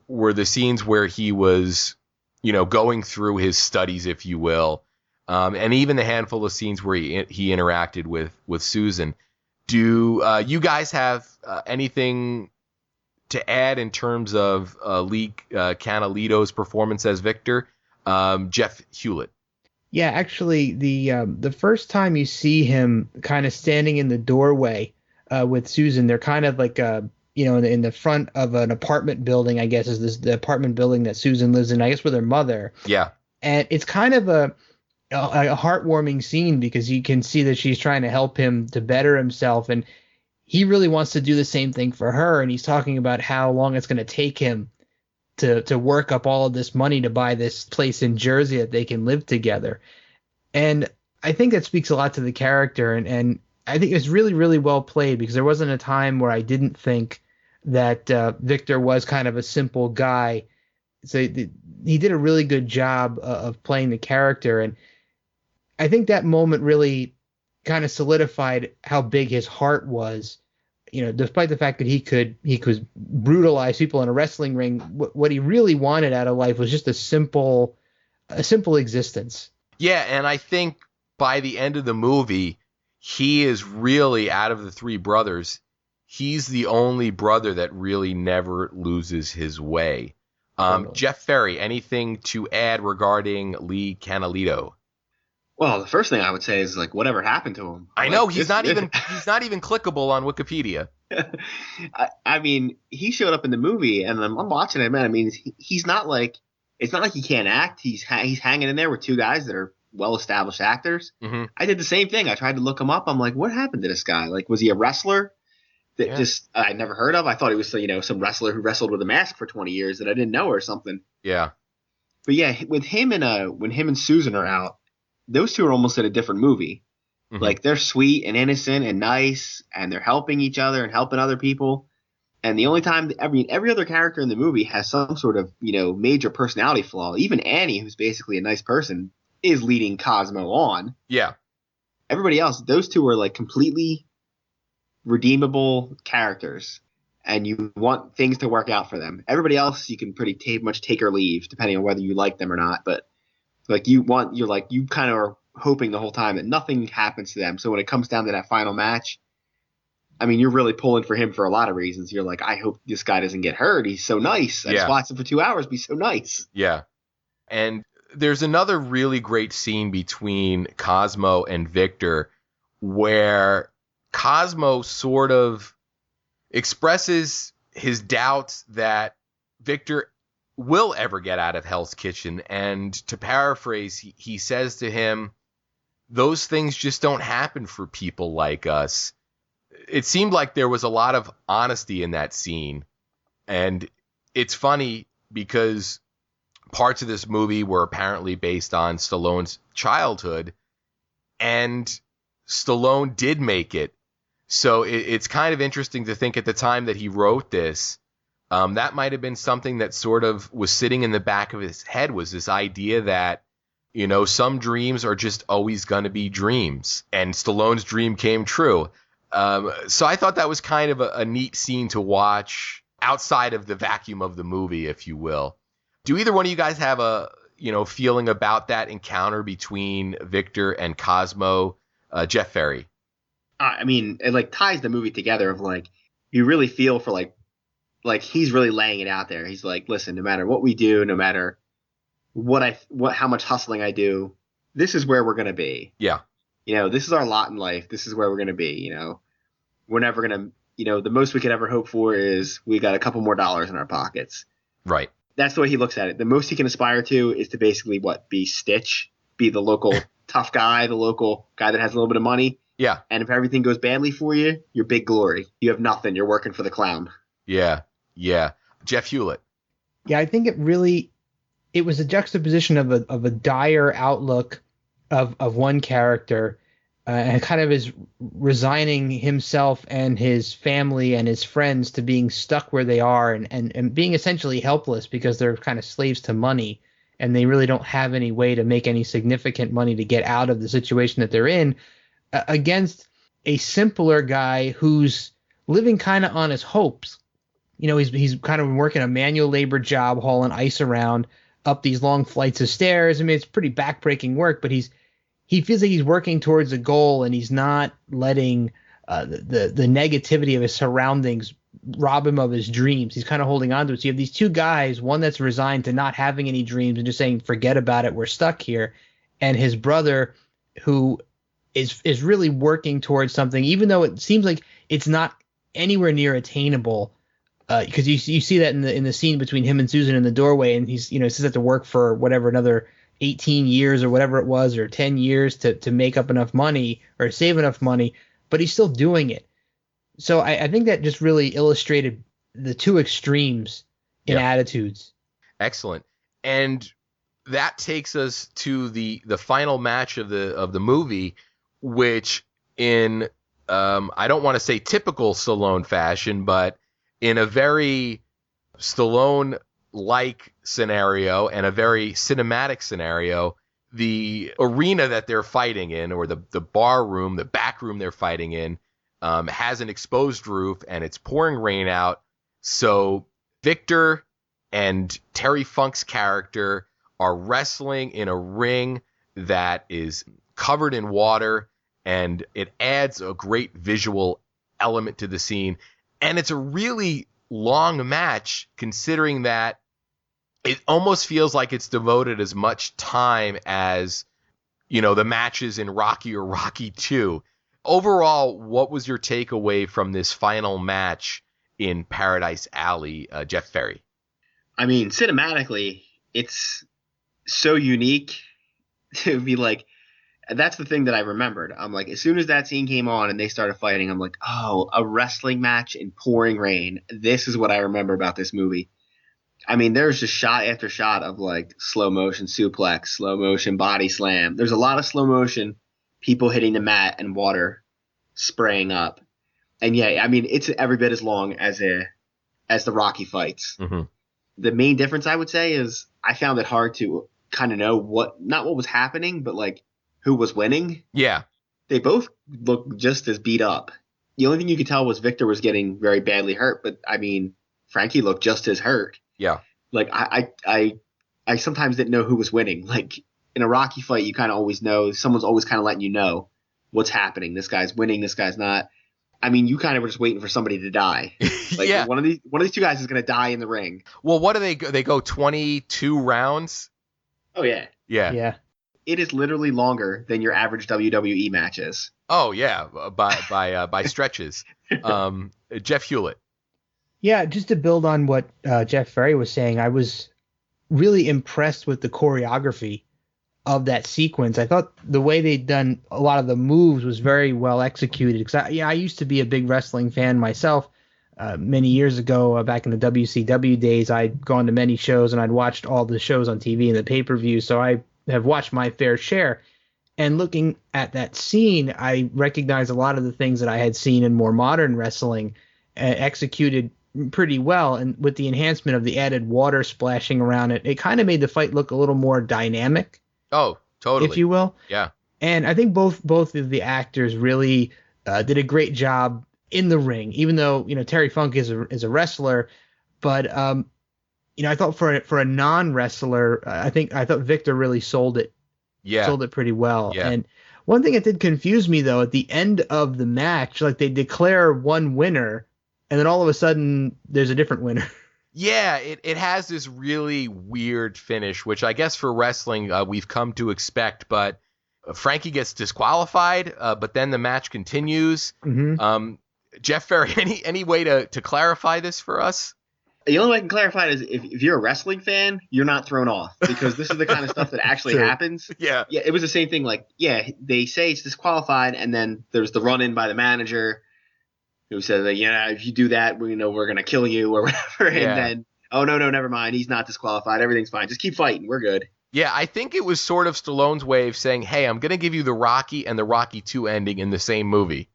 were the scenes where he was, going through his studies, if you will, and even the handful of scenes where he interacted with Susan. Do you guys have anything to add in terms of Lee Canalito's performance as Victor? Jeff Hulit. Yeah, actually, the first time you see him kind of standing in the doorway with Susan, they're kind of like in the front of an apartment building, I guess, is the apartment building that Susan lives in, I guess, with her mother. Yeah. And it's kind of a heartwarming scene because you can see that she's trying to help him to better himself, and he really wants to do the same thing for her, and he's talking about how long it's going to take him to work up all of this money to buy this place in Jersey that they can live together. And I think that speaks a lot to the character, and I think it's really, really well played because there wasn't a time where I didn't think that Victor was kind of a simple guy. So he did a really good job of playing the character, and I think that moment really kind of solidified how big his heart was. Despite the fact that he could brutalize people in a wrestling ring, what he really wanted out of life was just a simple existence. Yeah, and I think by the end of the movie, he is really, out of the three brothers, he's the only brother that really never loses his way. Jeff Ferry, anything to add regarding Lee Canalito? Well, the first thing I would say is like, whatever happened to him? I know he's not even clickable on Wikipedia. I mean, he showed up in the movie, and I'm watching it, man. I mean, he's not like, it's not like he can't act. He's hanging in there with two guys that are well-established actors. Mm-hmm. I did the same thing. I tried to look him up. I'm like, what happened to this guy? Like, was he a wrestler that just I never heard of? I thought he was, some wrestler who wrestled with a mask for 20 years that I didn't know or something. Yeah. But yeah, with him and when him and Susan are out, those two are almost in a different movie. Mm-hmm. Like, they're sweet and innocent and nice, and they're helping each other and helping other people. And the only time every other character in the movie has some sort of, major personality flaw. Even Annie, who's basically a nice person, is leading Cosmo on. Yeah. Everybody else, those two are like completely redeemable characters, and you want things to work out for them. Everybody else, you can pretty much take or leave, depending on whether you like them or not. But like you kind of are hoping the whole time that nothing happens to them. So when it comes down to that final match, I mean, you're really pulling for him for a lot of reasons. You're like, I hope this guy doesn't get hurt. He's so nice. I just watched him for 2 hours be so nice. Yeah. And there's another really great scene between Cosmo and Victor where Cosmo sort of expresses his doubts that Victor will ever get out of Hell's Kitchen. And to paraphrase, he says to him, those things just don't happen for people like us. It seemed like there was a lot of honesty in that scene. And it's funny because parts of this movie were apparently based on Stallone's childhood, and Stallone did make it. So it's kind of interesting to think at the time that he wrote this, that might have been something that sort of was sitting in the back of his head, was this idea that, some dreams are just always going to be dreams. And Stallone's dream came true. So I thought that was kind of a neat scene to watch outside of the vacuum of the movie, if you will. Do either one of you guys have a, feeling about that encounter between Victor and Cosmo? Jeff Ferry. I mean, it like ties the movie together of like, you really feel for like he's really laying it out there. He's like, listen, no matter what we do, no matter how much hustling I do, this is where we're going to be. Yeah. This is our lot in life. This is where we're going to be. We're never going to, the most we could ever hope for is we got a couple more dollars in our pockets. Right. That's the way he looks at it. The most he can aspire to is to basically be Stitch, be the local tough guy, the local guy that has a little bit of money. Yeah. And if everything goes badly for you, you're big glory. You have nothing. You're working for the clown. Yeah. Yeah. Jeff Hulit. Yeah, I think it was a juxtaposition of a dire outlook of one character, and kind of is resigning himself and his family and his friends to being stuck where they are and being essentially helpless because they're kind of slaves to money, and they really don't have any way to make any significant money to get out of the situation that they're in, against a simpler guy who's living kind of on his hopes. He's kind of working a manual labor job, hauling ice around up these long flights of stairs. I mean, it's pretty backbreaking work, but he feels like he's working towards a goal, and he's not letting the negativity of his surroundings rob him of his dreams. He's kind of holding on to it. So you have these two guys, one that's resigned to not having any dreams and just saying, forget about it, we're stuck here. And his brother, who is really working towards something, even though it seems like it's not anywhere near attainable. Because you see that in the scene between him and Susan in the doorway, and he's says that to work for whatever, another 18 years or whatever it was, or 10 years to make up enough money or save enough money, but he's still doing it. So I think that just really illustrated the two extremes in attitudes. Excellent. And that takes us to the final match of the movie, which in I don't want to say typical Stallone fashion, but in a very Stallone-like scenario and a very cinematic scenario, the arena that they're fighting in, or the bar room, the back room they're fighting in, has an exposed roof and it's pouring rain out. So Victor and Terry Funk's character are wrestling in a ring that is covered in water, and it adds a great visual element to the scene. And it's a really long match, considering that it almost feels like it's devoted as much time as, the matches in Rocky or Rocky 2. Overall, what was your takeaway from this final match in Paradise Alley, Jeff Ferry? I mean, cinematically, it's so unique to be like, that's the thing that I remembered. I'm like, as soon as that scene came on and they started fighting, I'm like, oh, a wrestling match in pouring rain. This is what I remember about this movie. I mean, there's just shot after shot of like slow motion suplex, slow motion body slam. There's a lot of slow motion people hitting the mat and water spraying up. And yeah, I mean, it's every bit as long as the Rocky fights. Mm-hmm. The main difference I would say is I found it hard to kind of know not what was happening, but like who was winning. Yeah. They both looked just as beat up. The only thing you could tell was Victor was getting very badly hurt, but I mean, Frankie looked just as hurt. Yeah. Like I sometimes didn't know who was winning. Like in a Rocky fight, you kind of always know. Someone's always kind of letting you know what's happening. This guy's winning. This guy's not. I mean, you kind of were just waiting for somebody to die. Like yeah. One of these two guys is going to die in the ring. Well, what do they go? They go 22 rounds. Oh yeah. Yeah. Yeah. It is literally longer than your average WWE matches. Oh yeah, by stretches. Jeff Hulit. Yeah, just to build on what Jeff Ferry was saying, I was really impressed with the choreography of that sequence. I thought the way they'd done a lot of the moves was very well executed. Because I used to be a big wrestling fan myself. Many years ago, back in the WCW days, I'd gone to many shows and I'd watched all the shows on TV and the pay-per-view. So I have watched my fair share. And looking at that scene, I recognized a lot of the things that I had seen in more modern wrestling executed pretty well. And with the enhancement of the added water splashing around it, it kind of made the fight look a little more dynamic. Oh, totally. If you will. Yeah. And I think both of the actors really did a great job in the ring, even though, Terry Funk is a wrestler. But, I thought for a non-wrestler, I thought Victor really sold it. Yeah. Sold it pretty well. Yeah. And one thing that did confuse me, though, at the end of the match, like they declare one winner, and then all of a sudden there's a different winner. Yeah, it has this really weird finish, which I guess for wrestling we've come to expect. But Frankie gets disqualified, but then the match continues. Mm-hmm. Jeff Ferry, any way to clarify this for us? The only way I can clarify it is if you're a wrestling fan, you're not thrown off because this is the kind of stuff that actually happens. Yeah. Yeah, it was the same thing. Like, yeah, they say it's disqualified, and then there's the run-in by the manager who says, if you do that, we're going to kill you or whatever. And then, oh, no, never mind. He's not disqualified. Everything's fine. Just keep fighting. We're good. Yeah, I think it was sort of Stallone's way of saying, hey, I'm going to give you the Rocky and the Rocky 2 ending in the same movie.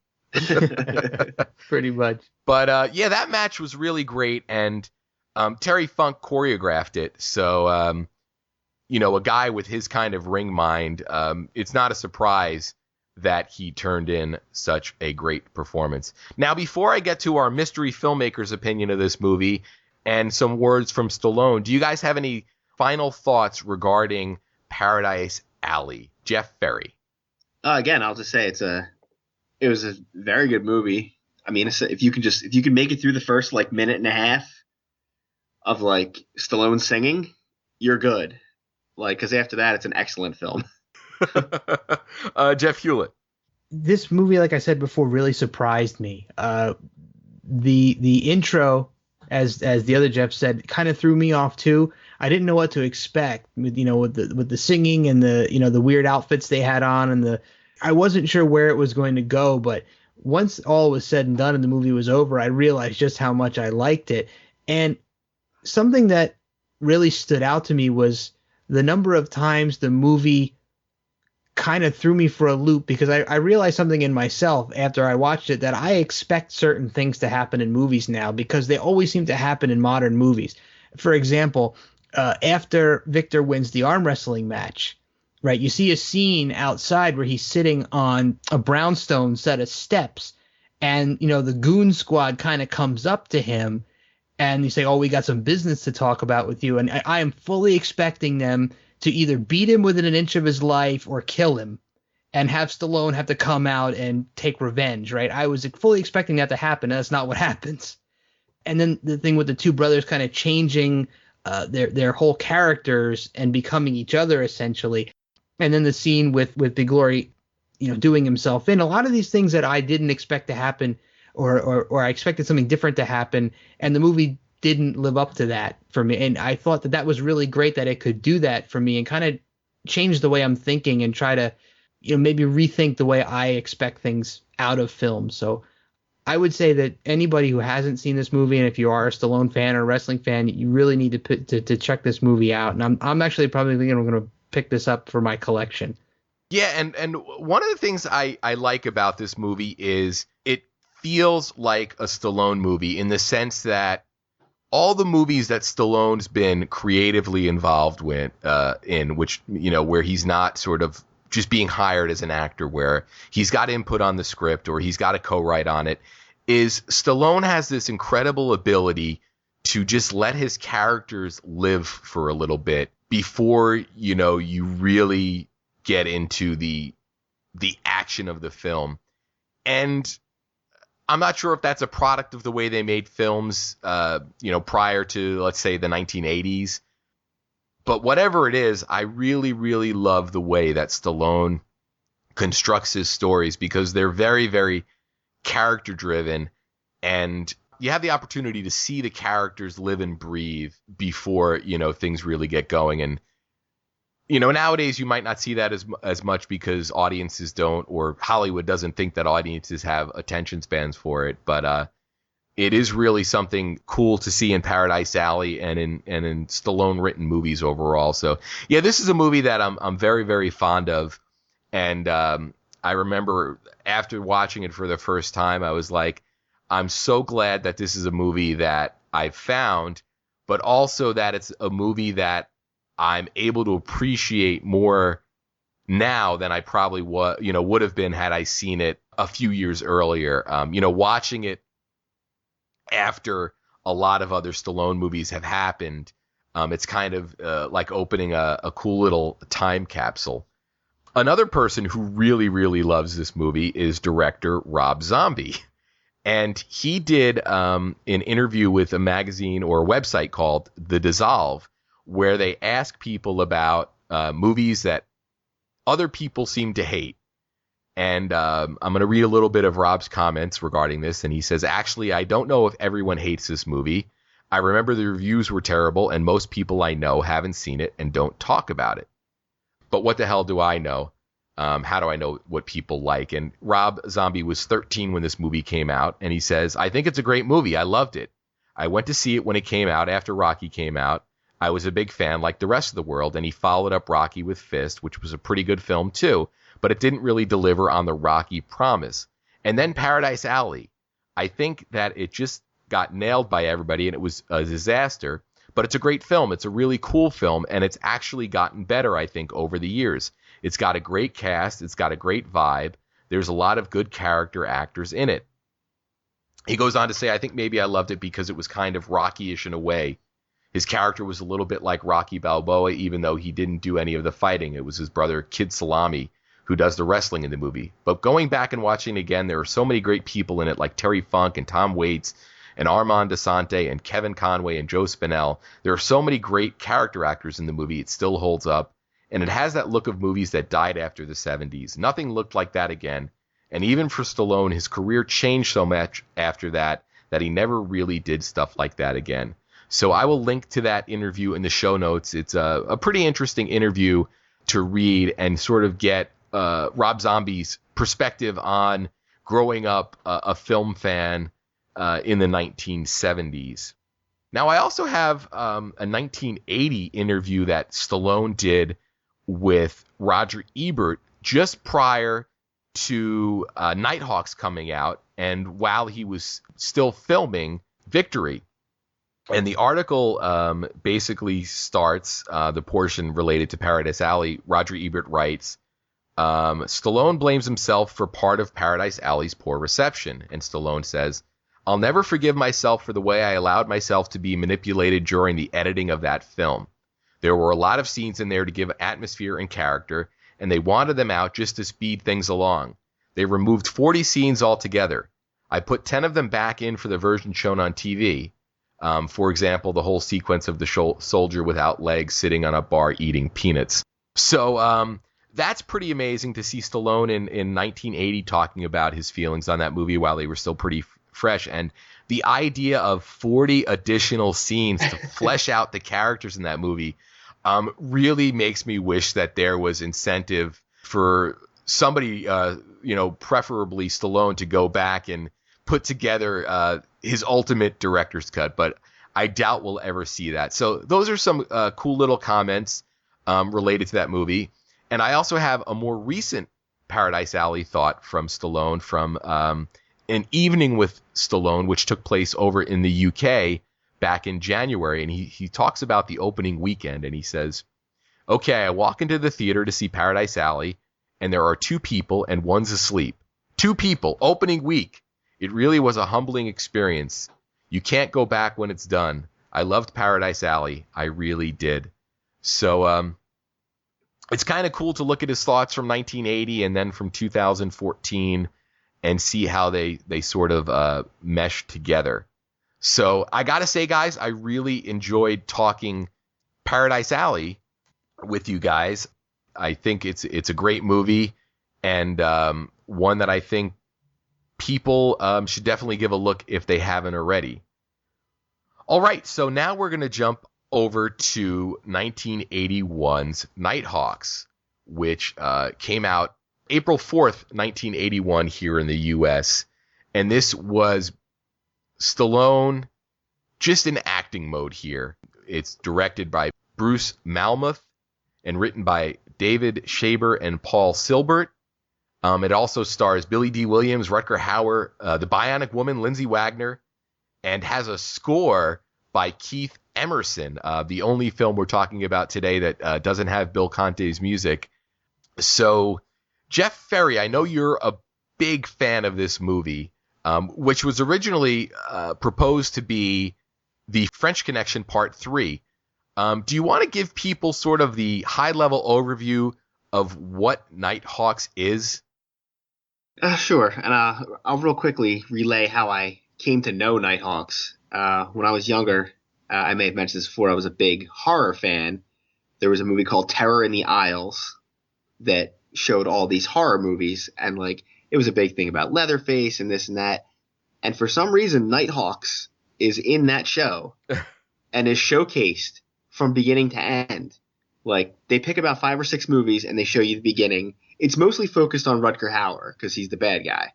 Pretty much. But, that match was really great, and Terry Funk choreographed it. So, a guy with his kind of ring mind, it's not a surprise that he turned in such a great performance. Now, before I get to our mystery filmmaker's opinion of this movie and some words from Stallone, do you guys have any final thoughts regarding Paradise Alley? Jeff Ferry. Again, I'll just say it was a very good movie. I mean, if you can make it through the first minute and a half of Stallone singing, you're good. Because after that, it's an excellent film. Jeff Hulit. This movie, like I said before, really surprised me. The intro, as the other Jeff said, kind of threw me off too. I didn't know what to expect with the singing and the weird outfits they had on, and I wasn't sure where it was going to go. But once all was said and done and the movie was over, I realized just how much I liked it. And something that really stood out to me was the number of times the movie kind of threw me for a loop, because I realized something in myself after I watched it, that I expect certain things to happen in movies now because they always seem to happen in modern movies. For example, after Victor wins the arm wrestling match, right, you see a scene outside where he's sitting on a brownstone set of steps, and the goon squad kind of comes up to him and you say, oh, we got some business to talk about with you. And I am fully expecting them to either beat him within an inch of his life or kill him and have Stallone have to come out and take revenge, right? I was fully expecting that to happen. That's not what happens. And then the thing with the two brothers kind of changing their whole characters and becoming each other, essentially. And then the scene with Big Glory, doing himself in. A lot of these things that I didn't expect to happen, or I expected something different to happen, and the movie didn't live up to that for me. And I thought that was really great that it could do that for me and kind of change the way I'm thinking and try to, maybe rethink the way I expect things out of film. So I would say that anybody who hasn't seen this movie, and if you are a Stallone fan or a wrestling fan, you really need to check this movie out. And I'm actually probably going to pick this up for my collection. Yeah, and one of the things I like about this movie is it feels like a Stallone movie in the sense that all the movies that Stallone's been creatively involved with, in which, where he's not sort of just being hired as an actor, where he's got input on the script or he's got a co-write on it, is Stallone has this incredible ability to just let his characters live for a little bit before, you really get into the action of the film. And I'm not sure if that's a product of the way they made films, prior to, let's say, the 1980s. But whatever it is, I really, really love the way that Stallone constructs his stories because they're very, very character-driven. And you have the opportunity to see the characters live and breathe before, things really get going. And, nowadays you might not see that as much because audiences don't, or Hollywood doesn't think that audiences have attention spans for it. But it is really something cool to see in Paradise Alley and in Stallone written movies overall. So yeah, this is a movie that I'm very, very fond of. And I remember after watching it for the first time, I was like, I'm so glad that this is a movie that I found, but also that it's a movie that I'm able to appreciate more now than I probably would have been had I seen it a few years earlier. Watching it after a lot of other Stallone movies have happened, it's kind of like opening a cool little time capsule. Another person who really, really loves this movie is director Rob Zombie. And he did an interview with a magazine or a website called The Dissolve, where they ask people about movies that other people seem to hate. And I'm going to read a little bit of Rob's comments regarding this. And he says, actually, I don't know if everyone hates this movie. I remember the reviews were terrible, and most people I know haven't seen it and don't talk about it. But what the hell do I know? How do I know what people like? And Rob Zombie was 13 when this movie came out. And he says, I think it's a great movie. I loved it. I went to see it when it came out after Rocky came out. I was a big fan like the rest of the world. And he followed up Rocky with F.I.S.T, which was a pretty good film too. But it didn't really deliver on the Rocky promise. And then Paradise Alley. I think that it just got nailed by everybody and it was a disaster. But it's a great film. It's a really cool film. And it's actually gotten better, I think, over the years. It's got a great cast. It's got a great vibe. There's a lot of good character actors in it. He goes on to say, I think maybe I loved it because it was kind of Rocky-ish in a way. His character was a little bit like Rocky Balboa, even though he didn't do any of the fighting. It was his brother, Kid Salami, who does the wrestling in the movie. But going back and watching it again, there are so many great people in it, like Terry Funk and Tom Waits and Armand DeSante and Kevin Conway and Joe Spinell. There are so many great character actors in the movie. It still holds up. And it has that look of movies that died after the 70s. Nothing looked like that again. And even for Stallone, his career changed so much after that he never really did stuff like that again. So I will link to that interview in the show notes. It's a pretty interesting interview to read and sort of get Rob Zombie's perspective on growing up a film fan in the 1970s. Now, I also have a 1980 interview that Stallone did with Roger Ebert just prior to Nighthawks coming out and while he was still filming Victory. And the article basically starts the portion related to Paradise Alley. Roger Ebert writes, Stallone blames himself for part of Paradise Alley's poor reception. And Stallone says, I'll never forgive myself for the way I allowed myself to be manipulated during the editing of that film. There were a lot of scenes in there to give atmosphere and character, and they wanted them out just to speed things along. They removed 40 scenes altogether. I put 10 of them back in for the version shown on TV. For example, the whole sequence of the soldier without legs sitting on a bar eating peanuts. So that's pretty amazing to see Stallone in 1980 talking about his feelings on that movie while they were still pretty fresh. And the idea of 40 additional scenes to flesh out the characters in that movie really makes me wish that there was incentive for somebody, preferably Stallone, to go back and put together his ultimate director's cut. But I doubt we'll ever see that. So those are some cool little comments related to that movie. And I also have a more recent Paradise Alley thought from Stallone from An Evening with Stallone, which took place over in the UK back in January. And he talks about the opening weekend, and he says, "Okay, I walk into the theater to see Paradise Alley, and there are two people and one's asleep. Two people, opening week. It really was a humbling experience. You can't go back when it's done. I loved Paradise Alley. I really did." So it's kind of cool to look at his thoughts from 1980 and then from 2014 and see how they sort of mesh together. So I got to say, guys, I really enjoyed talking Paradise Alley with you guys. I think it's a great movie, and one that I think people should definitely give a look if they haven't already. All right, so now we're going to jump over to 1981's Nighthawks, which came out April 4th, 1981 here in the U.S. And this was Stallone just in acting mode here. It's directed by Bruce Malmuth and written by David Shaber and Paul Silbert. It also stars Billy D. Williams, Rutger Hauer, the Bionic Woman, Lindsay Wagner, and has a score by Keith Emerson, the only film we're talking about today that doesn't have Bill Conte's music. So, Jeff Ferry, I know you're a big fan of this movie, which was originally proposed to be the French Connection Part 3. Do you want to give people sort of the high-level overview of what Nighthawks is? Sure, and I'll real quickly relay how I came to know Nighthawks. When I was younger, I may have mentioned this before, I was a big horror fan. There was a movie called Terror in the Isles that showed all these horror movies, and it was a big thing about Leatherface and this and that. And for some reason, Nighthawks is in that show and is showcased from beginning to end. They pick about 5 or 6 movies and they show you the beginning. It's mostly focused on Rutger Hauer because he's the bad guy.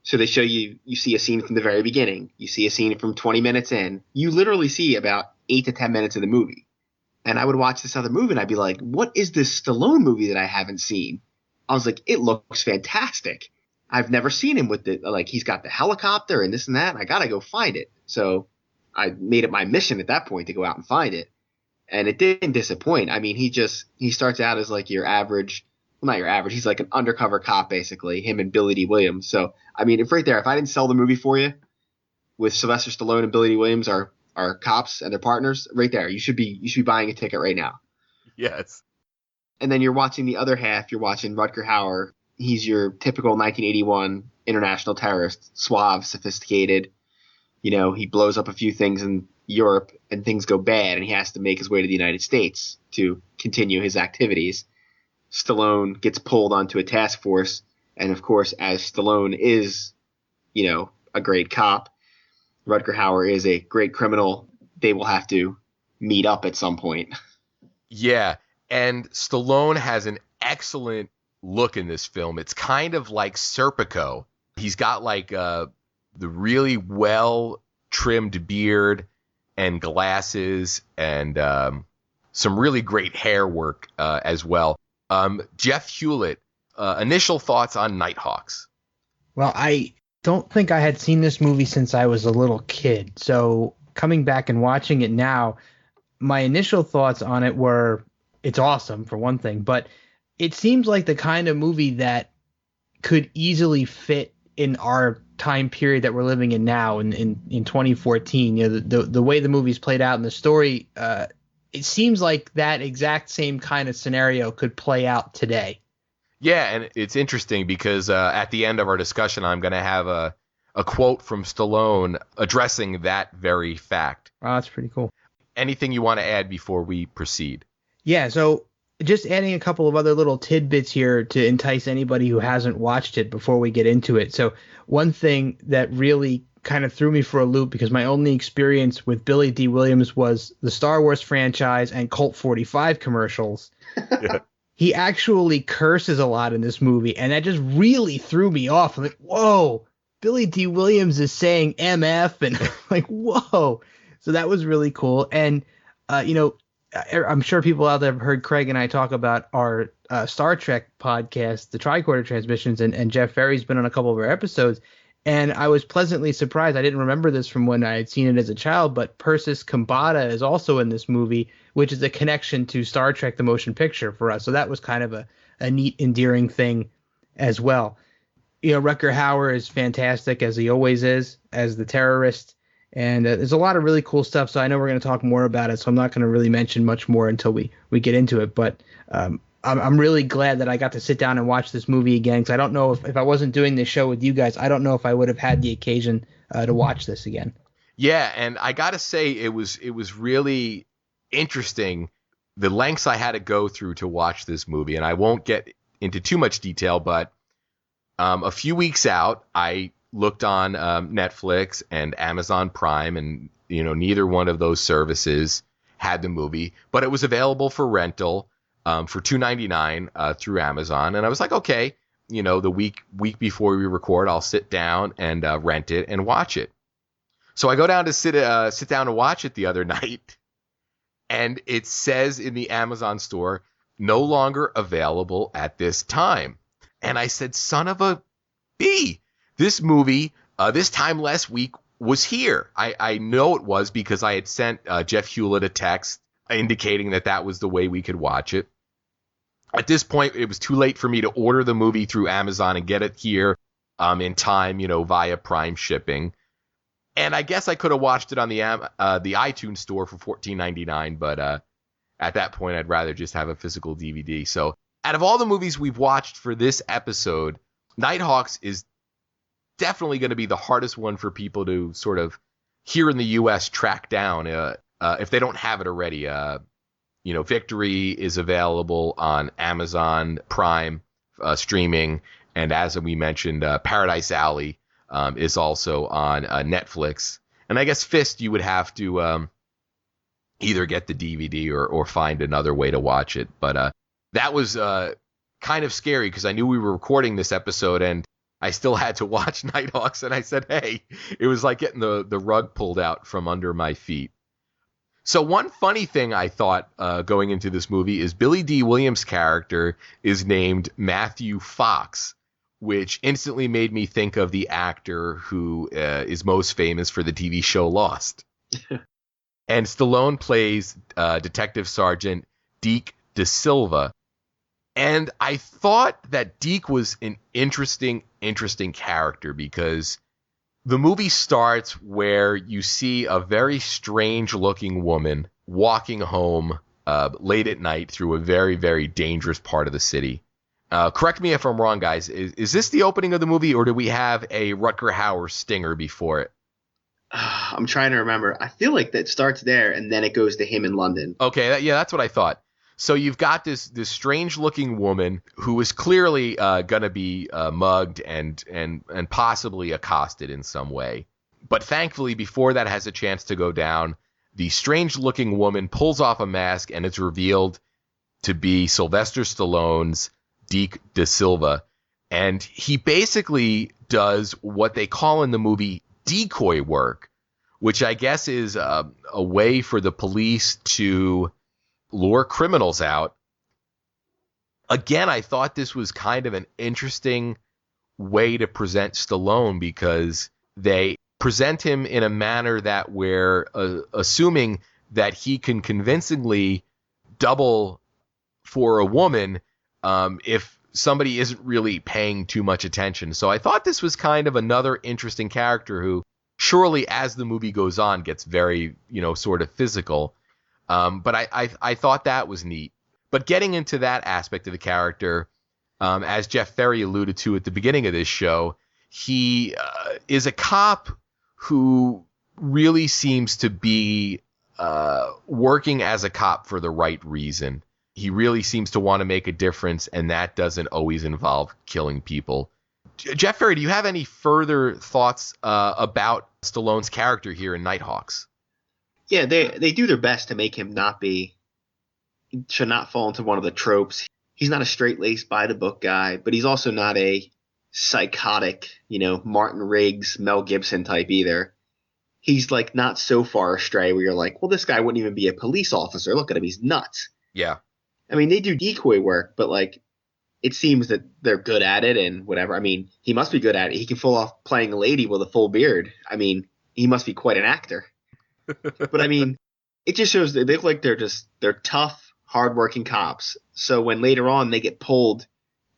So they show you see a scene from the very beginning. You see a scene from 20 minutes in. You literally see about 8 to 10 minutes of the movie. And I would watch this other movie and I'd be like, what is this Stallone movie that I haven't seen? I was like, it looks fantastic. I've never seen him with he's got the helicopter and this and that. And I got to go find it. So I made it my mission at that point to go out and find it. And it didn't disappoint. I mean, he starts out as your average, well, not your average. He's like an undercover cop, basically, him and Billy D. Williams. So, I mean, if I didn't sell the movie for you with Sylvester Stallone and Billy D. Williams are cops and their partners, right there, you should be buying a ticket right now. Yes. And then you're watching the other half. You're watching Rutger Hauer. He's your typical 1981 international terrorist, suave, sophisticated. He blows up a few things in Europe and things go bad and he has to make his way to the United States to continue his activities. Stallone gets pulled onto a task force. And of course, as Stallone is, a great cop, Rutger Hauer is a great criminal. They will have to meet up at some point. Yeah. And Stallone has an excellent look in this film. It's kind of like Serpico. He's got the really well trimmed beard and glasses and some really great hair work as well. Jeff Hulit, initial thoughts on Nighthawks? Well, I don't think I had seen this movie since I was a little kid. So coming back and watching it now, my initial thoughts on it were it's awesome for one thing, but it seems like the kind of movie that could easily fit in our time period that we're living in now in 2014. The way the movie's played out and the story, it seems like that exact same kind of scenario could play out today. Yeah, and it's interesting because at the end of our discussion, I'm going to have a quote from Stallone addressing that very fact. Oh, that's pretty cool. Anything you want to add before we proceed? Yeah, so just adding a couple of other little tidbits here to entice anybody who hasn't watched it before we get into it. So one thing that really kind of threw me for a loop, because my only experience with Billy D. Williams was the Star Wars franchise and Colt 45 commercials. Yeah. He actually curses a lot in this movie, and that just really threw me off. I'm like, whoa, Billy D. Williams is saying MF, and like, whoa. So that was really cool. And, I'm sure people out there have heard Craig and I talk about our Star Trek podcast, the Tricorder Transmissions, and Jeff Ferry's been on a couple of our episodes. And I was pleasantly surprised. I didn't remember this from when I had seen it as a child, but Persis Kambata is also in this movie, which is a connection to Star Trek, the motion picture for us. So that was kind of a neat, endearing thing as well. Rutger Hauer is fantastic, as he always is, as the terrorist. And there's a lot of really cool stuff. So I know we're going to talk more about it. So I'm not going to really mention much more until we get into it. But I'm really glad that I got to sit down and watch this movie again, because I don't know if I wasn't doing this show with you guys, I don't know if I would have had the occasion to watch this again. Yeah, and I got to say it was really interesting, the lengths I had to go through to watch this movie. And I won't get into too much detail, but a few weeks out, I looked on Netflix and Amazon Prime, and neither one of those services had the movie, but it was available for rental for $2.99 through Amazon. And I was like, okay, the week before we record, I'll sit down and rent it and watch it. So I go down to sit down and watch it the other night, and it says in the Amazon store, no longer available at this time. And I said, son of a B, this movie, this time last week was here. I know it was, because I had sent Jeff Hulit a text indicating that was the way we could watch it. At this point, it was too late for me to order the movie through Amazon and get it here in time, via Prime shipping. And I guess I could have watched it on the iTunes store for $14.99, but at that point, I'd rather just have a physical DVD. So out of all the movies we've watched for this episode, Nighthawks is definitely going to be the hardest one for people to sort of here in the U.S. track down if they don't have it already. Victory is available on Amazon Prime streaming, and as we mentioned, Paradise Alley is also on Netflix. And I guess F.I.S.T. you would have to either get the DVD or find another way to watch it. But that was kind of scary, because I knew we were recording this episode and I still had to watch Nighthawks, and I said, hey, it was like getting the rug pulled out from under my feet. So one funny thing I thought going into this movie is Billy D. Williams' character is named Matthew Fox, which instantly made me think of the actor who is most famous for the TV show Lost. And Stallone plays Detective Sergeant Deke De Silva. And I thought that Deke was an interesting character, because the movie starts where you see a very strange-looking woman walking home late at night through a very, very dangerous part of the city. Correct me if I'm wrong, guys. Is this the opening of the movie, or do we have a Rutger Hauer stinger before it? I'm trying to remember. I feel like that starts there, and then it goes to him in London. Okay, that's what I thought. So you've got this strange-looking woman who is clearly going to be mugged and possibly accosted in some way. But thankfully, before that has a chance to go down, the strange-looking woman pulls off a mask, and it's revealed to be Sylvester Stallone's Deke De Silva. And he basically does what they call in the movie decoy work, which I guess is a way for the police to lure criminals out. Again, I thought this was kind of an interesting way to present Stallone, because they present him in a manner that we're assuming that he can convincingly double for a woman if somebody isn't really paying too much attention. So I thought this was kind of another interesting character who surely as the movie goes on gets very, sort of physical. But I thought that was neat. But getting into that aspect of the character, as Jeff Ferry alluded to at the beginning of this show, he is a cop who really seems to be working as a cop for the right reason. He really seems to want to make a difference, and that doesn't always involve killing people. Jeff Ferry, do you have any further thoughts about Stallone's character here in Nighthawks? Yeah, they do their best to make him should not fall into one of the tropes. He's not a straight-laced, by-the-book guy, but he's also not a psychotic, Martin Riggs, Mel Gibson type either. He's like not so far astray where you're like, well, this guy wouldn't even be a police officer. Look at him. He's nuts. Yeah. I mean, they do decoy work, but like, it seems that they're good at it and whatever. I mean, he must be good at it. He can pull off playing a lady with a full beard. I mean, he must be quite an actor. But I mean, it just shows that they look like they're tough, hardworking cops. So when later on they get pulled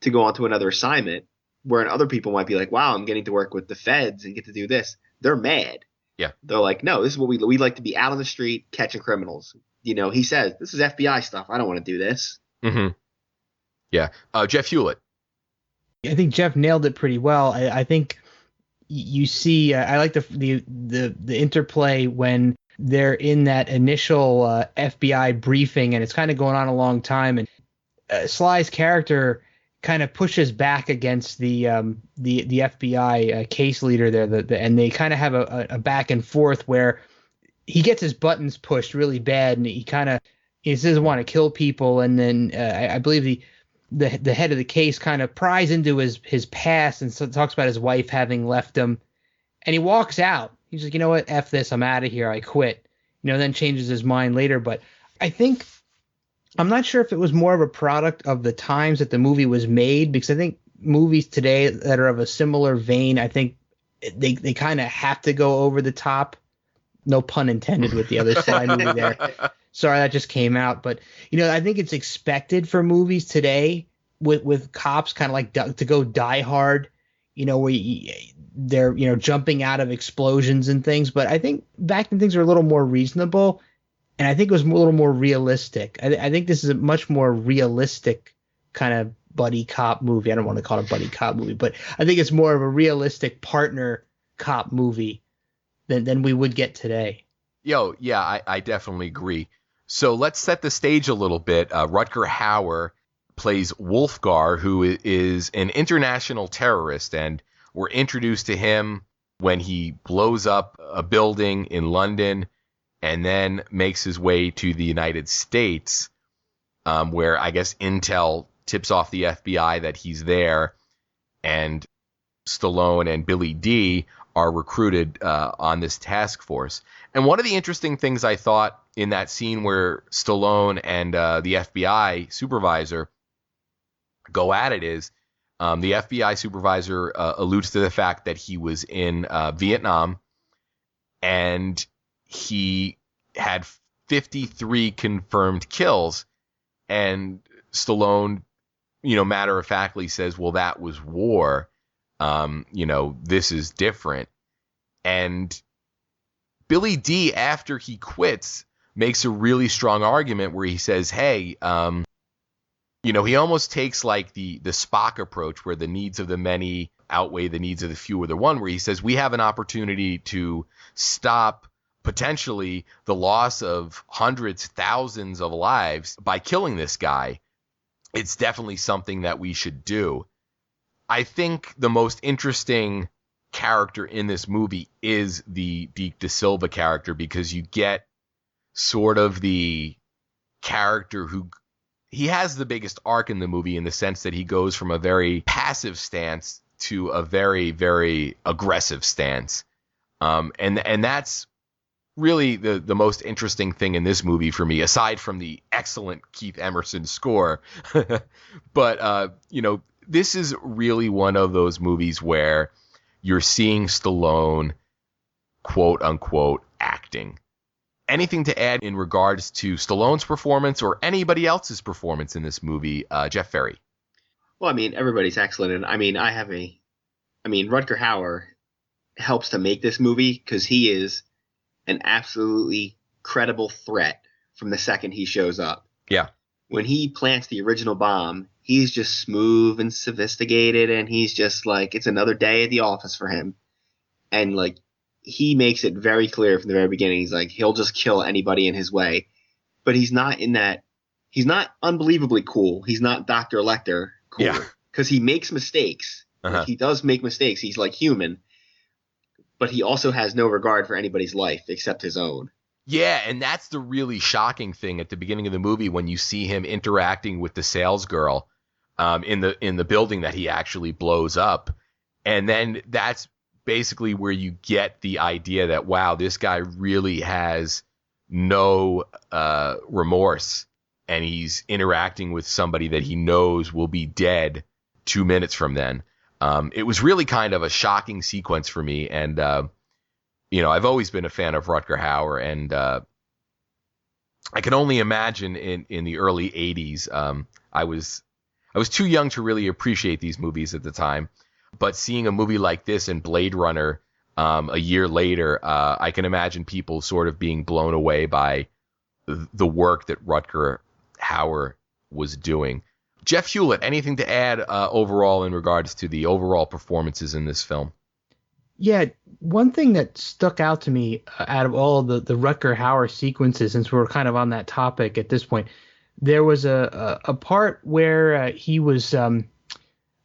to go on to another assignment, where other people might be like, wow, I'm getting to work with the feds and get to do this, they're mad. Yeah. They're like, no, this is what we like to be out on the street catching criminals. He says, this is FBI stuff. I don't want to do this. Mm-hmm. Yeah. Jeff Hulit. I think Jeff nailed it pretty well. I think you see, I like the interplay when they're in that initial FBI briefing, and it's kind of going on a long time, and Sly's character kind of pushes back against the FBI case leader there, and they kind of have a back and forth where he gets his buttons pushed really bad, and he doesn't want to kill people, and then I believe the head of the case kind of pries into his past and so talks about his wife having left him, and he walks out. He's like, you know what, F this, I'm out of here, I quit. Then changes his mind later. But I think, I'm not sure if it was more of a product of the times that the movie was made, because I think movies today that are of a similar vein, I think they kind of have to go over the top. No pun intended with the other Sly movie there. Sorry, that just came out. But, I think it's expected for movies today with cops kind of like to go die hard, where they're, jumping out of explosions and things. But I think back then things were a little more reasonable, and I think it was a little more realistic. I think this is a much more realistic kind of buddy cop movie. I don't want to call it a buddy cop movie, but I think it's more of a realistic partner cop movie than we would get today. Yeah, I definitely agree. So let's set the stage a little bit. Rutger Hauer plays Wolfgar, who is an international terrorist, and we're introduced to him when he blows up a building in London and then makes his way to the United States, where I guess intel tips off the FBI that he's there, and Stallone and Billy Dee are recruited on this task force. And one of the interesting things I thought in that scene where Stallone and the FBI supervisor go at it is the FBI supervisor alludes to the fact that he was in Vietnam, and he had 53 confirmed kills. And Stallone, matter-of-factly says, well, that was war. This is different. And Billy Dee, after he quits, makes a really strong argument where he says, hey, he almost takes like the Spock approach where the needs of the many outweigh the needs of the few or the one, where he says we have an opportunity to stop potentially the loss of hundreds, thousands of lives by killing this guy. It's definitely something that we should do. I think the most interesting character in this movie is the Deke Da Silva character, because you get sort of the character who he has the biggest arc in the movie, in the sense that he goes from a very passive stance to a very, very aggressive stance. And that's really the most interesting thing in this movie for me, aside from the excellent Keith Emerson score. But, this is really one of those movies where you're seeing Stallone, quote unquote, acting. Anything to add in regards to Stallone's performance or anybody else's performance in this movie, Jeff Ferry? Well, I mean, everybody's excellent. And I mean, Rutger Hauer helps to make this movie because he is an absolutely credible threat from the second he shows up. Yeah. When he plants the original bomb, he's just smooth and sophisticated, and he's just like, it's another day at the office for him. And like, he makes it very clear from the very beginning. He's like, he'll just kill anybody in his way, but he's not in that he's not unbelievably cool. He's not Dr. Lecter cool. Yeah. Because he makes mistakes. Uh-huh. He does make mistakes. He's like human. But he also has no regard for anybody's life except his own. Yeah, and that's the really shocking thing at the beginning of the movie when you see him interacting with the sales girl in the building that he actually blows up. And then that's basically where you get the idea that, wow, this guy really has no remorse, and he's interacting with somebody that he knows will be dead 2 minutes from then. It was really kind of a shocking sequence for me, and I've always been a fan of Rutger Hauer, and I can only imagine in the early 80s, I was too young to really appreciate these movies at the time, but seeing a movie like this and Blade Runner a year later, I can imagine people sort of being blown away by the work that Rutger Hauer was doing. Jeff Hulit, anything to add overall in regards to the overall performances in this film? Yeah, one thing that stuck out to me out of all the Rutger Hauer sequences, since we're kind of on that topic at this point, there was a part where he was, I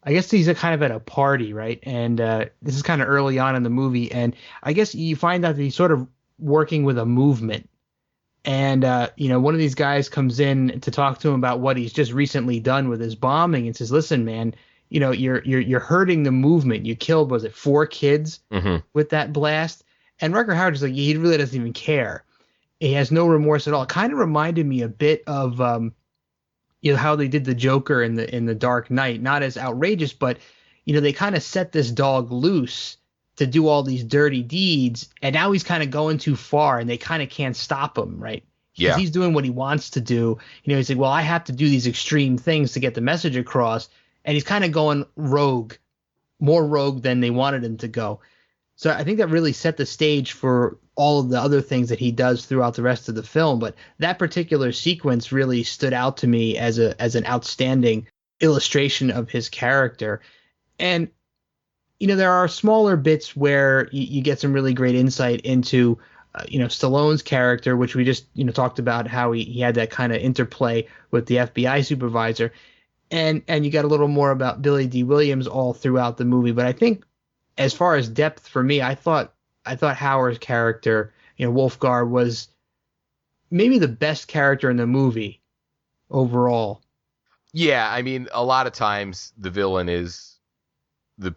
guess he's kind of at a party, right? And this is kind of early on in the movie, and I guess you find out that he's sort of working with a movement. And, one of these guys comes in to talk to him about what he's just recently done with his bombing and says, listen, man, you're hurting the movement. You killed, was it 4 kids with that blast? And Rutger Hauer is like, he really doesn't even care. He has no remorse at all. It kind of reminded me a bit of, how they did the Joker in the Dark Knight. Not as outrageous, but, they kind of set this dog loose to do all these dirty deeds, and now he's kind of going too far, and they kind of can't stop him, right? Because he's doing what he wants to do. He's like, well, I have to do these extreme things to get the message across, and he's kind of going rogue, more rogue than they wanted him to go. So I think that really set the stage for all of the other things that he does throughout the rest of the film. But that particular sequence really stood out to me as an outstanding illustration of his character. And there are smaller bits where you get some really great insight into, Stallone's character, which we just, talked about how he had that kind of interplay with the FBI supervisor. And you got a little more about Billy D. Williams all throughout the movie. But I think as far as depth for me, I thought Hauer's character, Wolfgar, was maybe the best character in the movie overall. Yeah, I mean, a lot of times the villain is the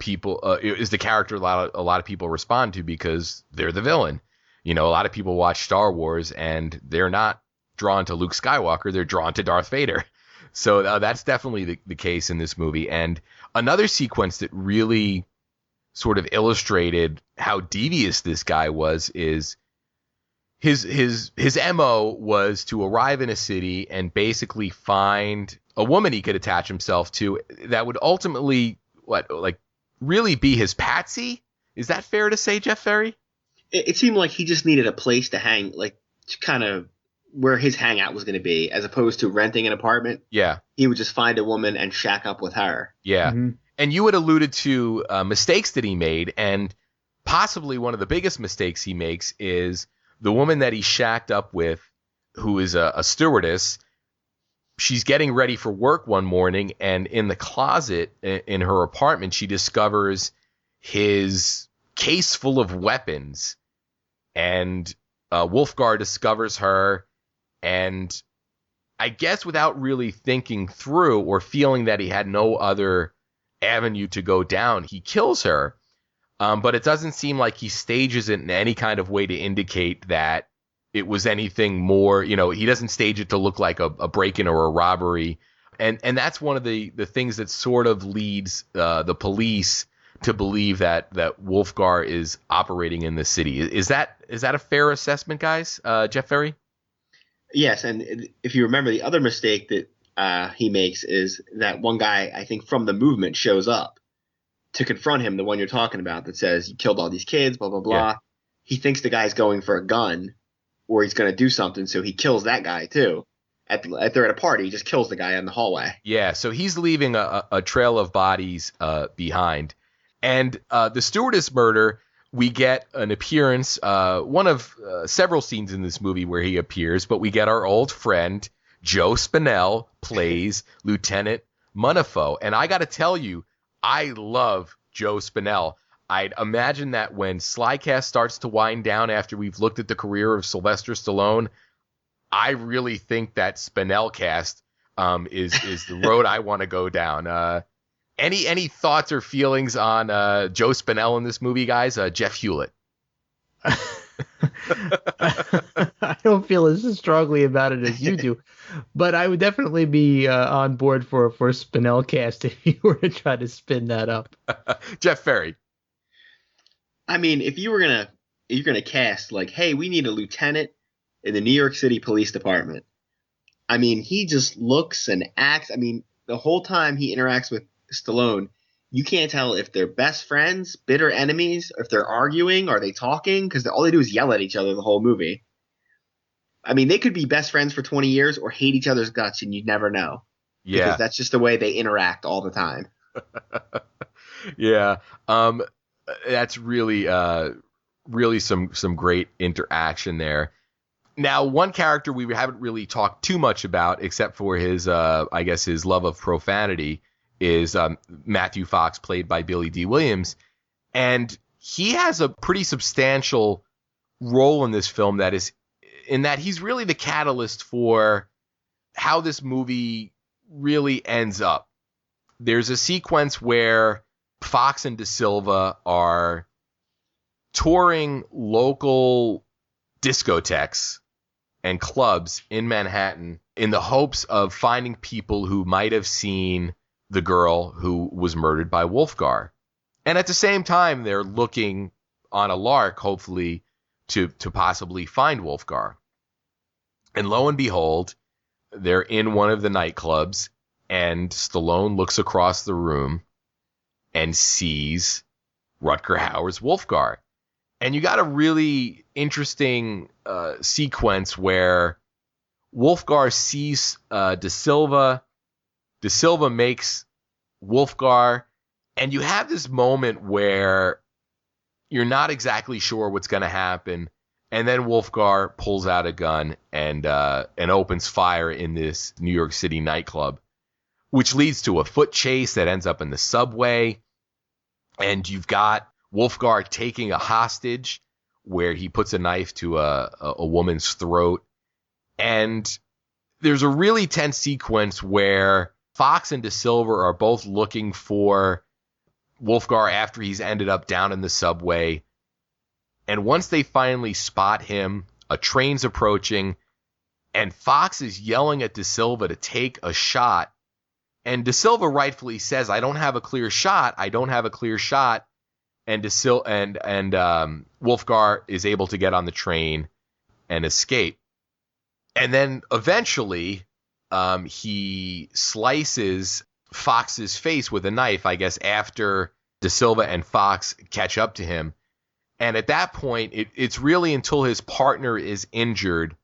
character a lot of people respond to because they're the villain. A lot of people watch Star Wars and they're not drawn to Luke Skywalker, they're drawn to Darth Vader. So that's definitely the case in this movie. And another sequence that really sort of illustrated how devious this guy was is his MO was to arrive in a city and basically find a woman he could attach himself to that would ultimately really be his patsy. Is that fair to say, Jeff Ferry? It seemed like he just needed a place to hang, kind of where his hangout was going to be, as opposed to renting an apartment. Yeah. He would just find a woman and shack up with her. Yeah. Mm-hmm. And you had alluded to mistakes that he made, and possibly one of the biggest mistakes he makes is the woman that he shacked up with, who is a stewardess. She's getting ready for work one morning, and in the closet in her apartment, she discovers his case full of weapons, and Wolfgar discovers her, and I guess without really thinking through or feeling that he had no other avenue to go down, he kills her. But it doesn't seem like he stages it in any kind of way to indicate that it was anything more. He doesn't stage it to look like a break-in or a robbery. And that's one of the things that sort of leads the police to believe that Wolfgar is operating in the city. Is that a fair assessment, guys? Jeff Ferry? Yes, and if you remember, the other mistake that he makes is that one guy, I think, from the movement shows up to confront him, the one you're talking about, that says, you killed all these kids, blah, blah, blah. Yeah. He thinks the guy's going for a gun or he's going to do something, so he kills that guy, too. They're at a party, he just kills the guy in the hallway. Yeah, so he's leaving a trail of bodies behind. And the stewardess murder, we get an appearance, one of several scenes in this movie where he appears, but we get our old friend, Joe Spinell plays Lieutenant Munafo. And I got to tell you, I love Joe Spinell. I'd imagine that when SlyCast starts to wind down after we've looked at the career of Sylvester Stallone, I really think that Spinell cast is the road I want to go down. Any thoughts or feelings on Joe Spinell in this movie, guys? Jeff Hulit. I don't feel as strongly about it as you do, but I would definitely be on board for Spinell cast if you were to try to spin that up. Jeff Ferry. I mean, if you're gonna cast like, hey, we need a lieutenant in the New York City Police Department. I mean, he just looks and acts. I mean, the whole time he interacts with Stallone, you can't tell if they're best friends, bitter enemies, if they're arguing, are they talking? Because all they do is yell at each other the whole movie. I mean, they could be best friends for 20 years or hate each other's guts, and you'd never know. Yeah. Because that's just the way they interact all the time. Yeah. That's really some great interaction there. Now, one character we haven't really talked too much about, except for his, I guess, his love of profanity, is Matthew Fox, played by Billy D. Williams. And he has a pretty substantial role in this film in that he's really the catalyst for how this movie really ends up. There's a sequence where Fox and De Silva are touring local discotheques and clubs in Manhattan in the hopes of finding people who might have seen the girl who was murdered by Wolfgar. And at the same time, they're looking on a lark, hopefully, to possibly find Wolfgar. And lo and behold, they're in one of the nightclubs, and Stallone looks across the room and sees Rutger Hauer's Wolfgar. And you got a really interesting sequence where Wolfgar sees De Silva. De Silva makes Wolfgar. And you have this moment where you're not exactly sure what's going to happen. And then Wolfgar pulls out a gun and opens fire in this New York City nightclub, which leads to a foot chase that ends up in the subway. And you've got Wolfgar taking a hostage where he puts a knife to a woman's throat. And there's a really tense sequence where Fox and De Silva are both looking for Wolfgar after he's ended up down in the subway. And once they finally spot him, a train's approaching, and Fox is yelling at De Silva to take a shot. And De Silva rightfully says, I don't have a clear shot. I don't have a clear shot. And Wolfgar is able to get on the train and escape. And then eventually he slices Fox's face with a knife, I guess, after De Silva and Fox catch up to him. And at that point, it's really until his partner is injured,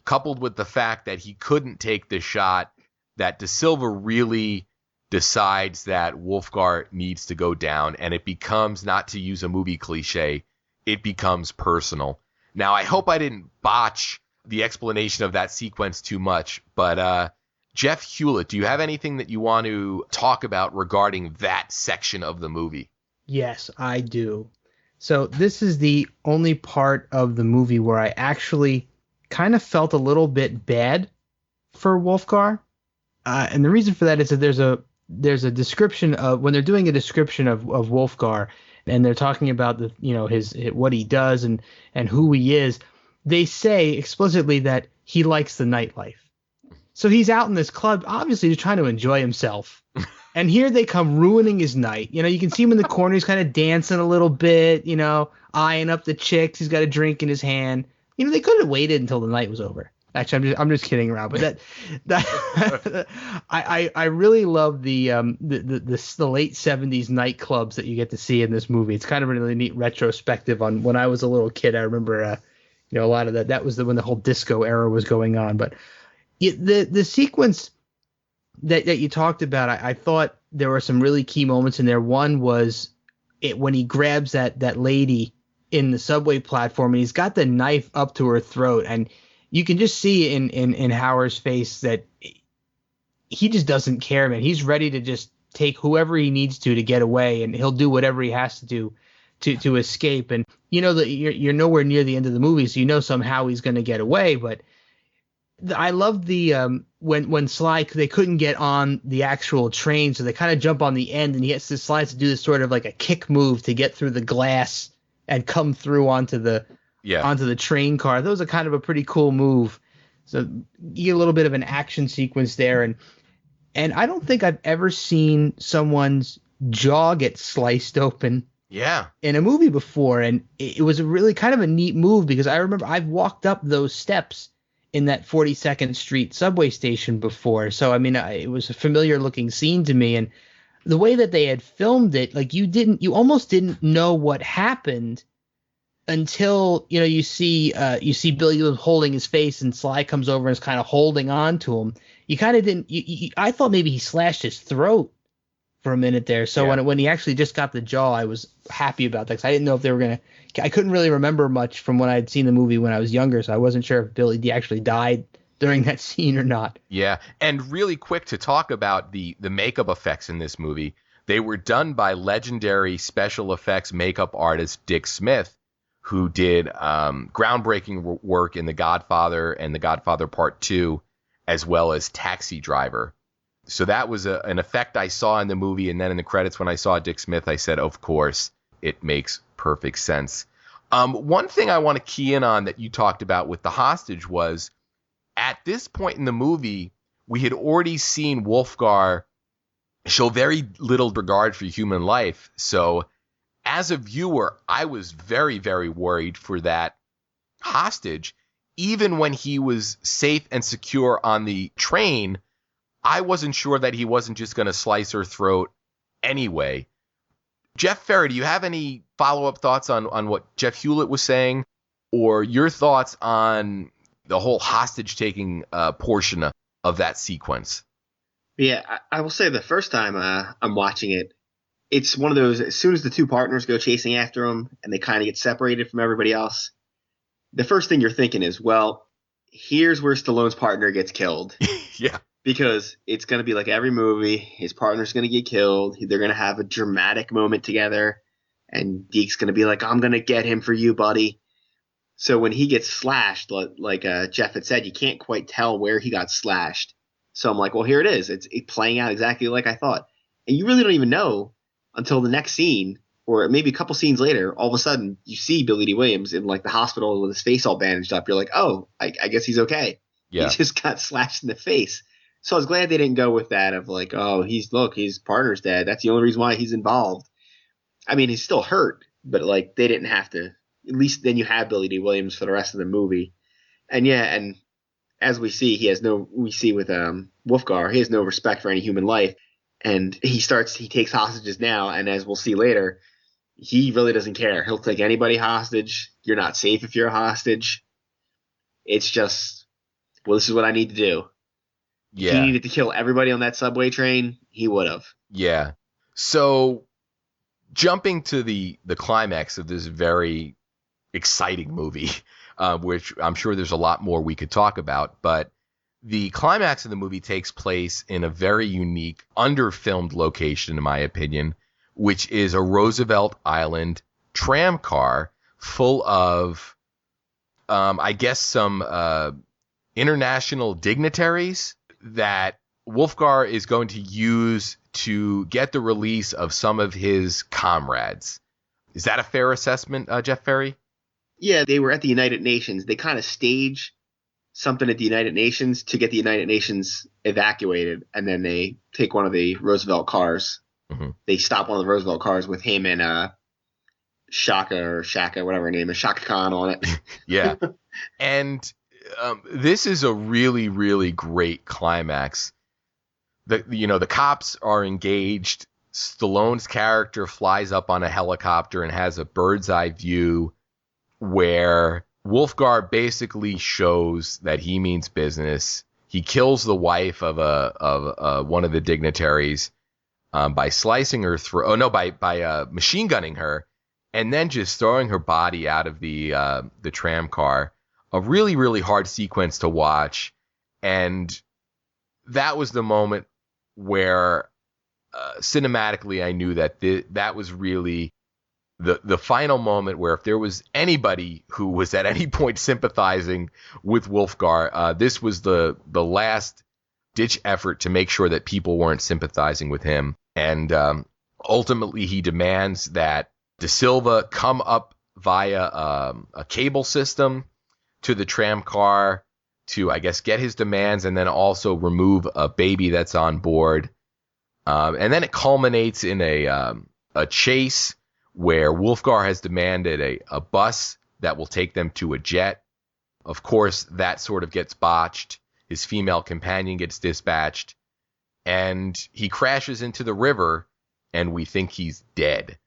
coupled with the fact that he couldn't take the shot, that De Silva really decides that Wolfgar needs to go down, and it becomes, not to use a movie cliche, it becomes personal. Now, I hope I didn't botch the explanation of that sequence too much, but Jeff Hulit, do you have anything that you want to talk about regarding that section of the movie? Yes, I do. So this is the only part of the movie where I actually kind of felt a little bit bad for Wolfgar. And the reason for that is that there's a description of, when they're doing a description of Wolfgar, and they're talking about his what he does and who he is, they say explicitly that he likes the nightlife. So he's out in this club, obviously he's trying to enjoy himself. And here they come ruining his night. You can see him in the corner, he's kind of dancing a little bit, eyeing up the chicks, he's got a drink in his hand. They could have waited until the night was over. Actually, I'm just kidding around, but that I really love the late 70s nightclubs that you get to see in this movie. It's kind of a really neat retrospective on when I was a little kid. I remember a lot of that was when the whole disco era was going on. But the sequence that you talked about, I thought there were some really key moments in there. One was when he grabs that lady in the subway platform and he's got the knife up to her throat, and you can just see in Howard's face that he just doesn't care, man. He's ready to just take whoever he needs to get away, and he'll do whatever he has to do to escape. And you know that you're nowhere near the end of the movie, so you know somehow he's going to get away. But I love the when Sly, they couldn't get on the actual train, so they kind of jump on the end, and he has to Sly to do this sort of like a kick move to get through the glass and come through onto the train car. That was a kind of a pretty cool move. So you get a little bit of an action sequence there, and I don't think I've ever seen someone's jaw get sliced open in a movie before. And it was a really kind of a neat move, because I remember I've walked up those steps in that 42nd Street subway station before. So, I mean, it was a familiar looking scene to me. And the way that they had filmed it, like you almost didn't know what happened until, you know, you see Billy holding his face and Sly comes over and is kind of holding on to him. You kind of didn't, I thought maybe he slashed his throat for a minute there. So when he actually just got the jaw, I was happy about that, because I didn't know if they were going to, I couldn't really remember much from when I'd seen the movie when I was younger. So I wasn't sure if Billy actually died during that scene or not. Yeah. And really quick to talk about the makeup effects in this movie. They were done by legendary special effects makeup artist Dick Smith, who did groundbreaking work in The Godfather and The Godfather Part 2, as well as Taxi Driver. So that was an effect I saw in the movie, and then in the credits when I saw Dick Smith, I said, of course, it makes perfect sense. One thing I want to key in on that you talked about with the hostage was, at this point in the movie, we had already seen Wolfgar show very little regard for human life. So as a viewer, I was very, very worried for that hostage. Even when he was safe and secure on the train, I wasn't sure that he wasn't just going to slice her throat anyway. Jeff Ferry, do you have any follow-up thoughts on what Jeff Hulit was saying, or your thoughts on the whole hostage-taking portion of that sequence? Yeah, I will say the first time I'm watching it, it's one of those, as soon as the two partners go chasing after him and they kind of get separated from everybody else, the first thing you're thinking is, well, here's where Stallone's partner gets killed. Yeah. Because it's going to be like every movie, his partner's going to get killed. They're going to have a dramatic moment together, and Deke's going to be like, I'm going to get him for you, buddy. So when he gets slashed, like Jeff had said, you can't quite tell where he got slashed. So I'm like, well, here it is. It's playing out exactly like I thought. And you really don't even know until the next scene, or maybe a couple scenes later, all of a sudden you see Billy D. Williams in like the hospital with his face all bandaged up. You're like, oh, I guess he's okay. Yeah. He just got slashed in the face. So I was glad they didn't go with that of like, oh, his partner's dead. That's the only reason why he's involved. I mean, he's still hurt, but like they didn't have to. At least then you have Billy D. Williams for the rest of the movie. And yeah, and as we see, we see with Wolfgar, he has no respect for any human life. And he takes hostages now. And as we'll see later, he really doesn't care. He'll take anybody hostage. You're not safe if you're a hostage. It's just, well, this is what I need to do. Yeah. If he needed to kill everybody on that subway train, he would have. Yeah. So jumping to the climax of this very exciting movie, which I'm sure there's a lot more we could talk about, but the climax of the movie takes place in a very unique, under-filmed location, in my opinion, which is a Roosevelt Island tram car full of, I guess, some international dignitaries that Wolfgar is going to use to get the release of some of his comrades. Is that a fair assessment, Jeff Ferry? Yeah, they were at the United Nations. They kind of stage something at the United Nations to get the United Nations evacuated, and then they take one of the Roosevelt cars. Mm-hmm. They stop one of the Roosevelt cars with him and Shaka, whatever her name is, Shaka Khan on it. Yeah. And this is a really, really great climax. The cops are engaged. Stallone's character flies up on a helicopter and has a bird's eye view where Wolfgar basically shows that he means business. He kills the wife of one of the dignitaries by slicing her throat. Oh no, by machine gunning her, and then just throwing her body out of the tram car. a really, really hard sequence to watch. And that was the moment where cinematically I knew that that was really the final moment where if there was anybody who was at any point sympathizing with Wolfgar, this was the last ditch effort to make sure that people weren't sympathizing with him. And ultimately he demands that De Silva come up via a cable system to the tram car to, I guess, get his demands and then also remove a baby that's on board. And then it culminates in a chase where Wolfgar has demanded a bus that will take them to a jet. Of course, that sort of gets botched. His female companion gets dispatched, and he crashes into the river, and we think he's dead,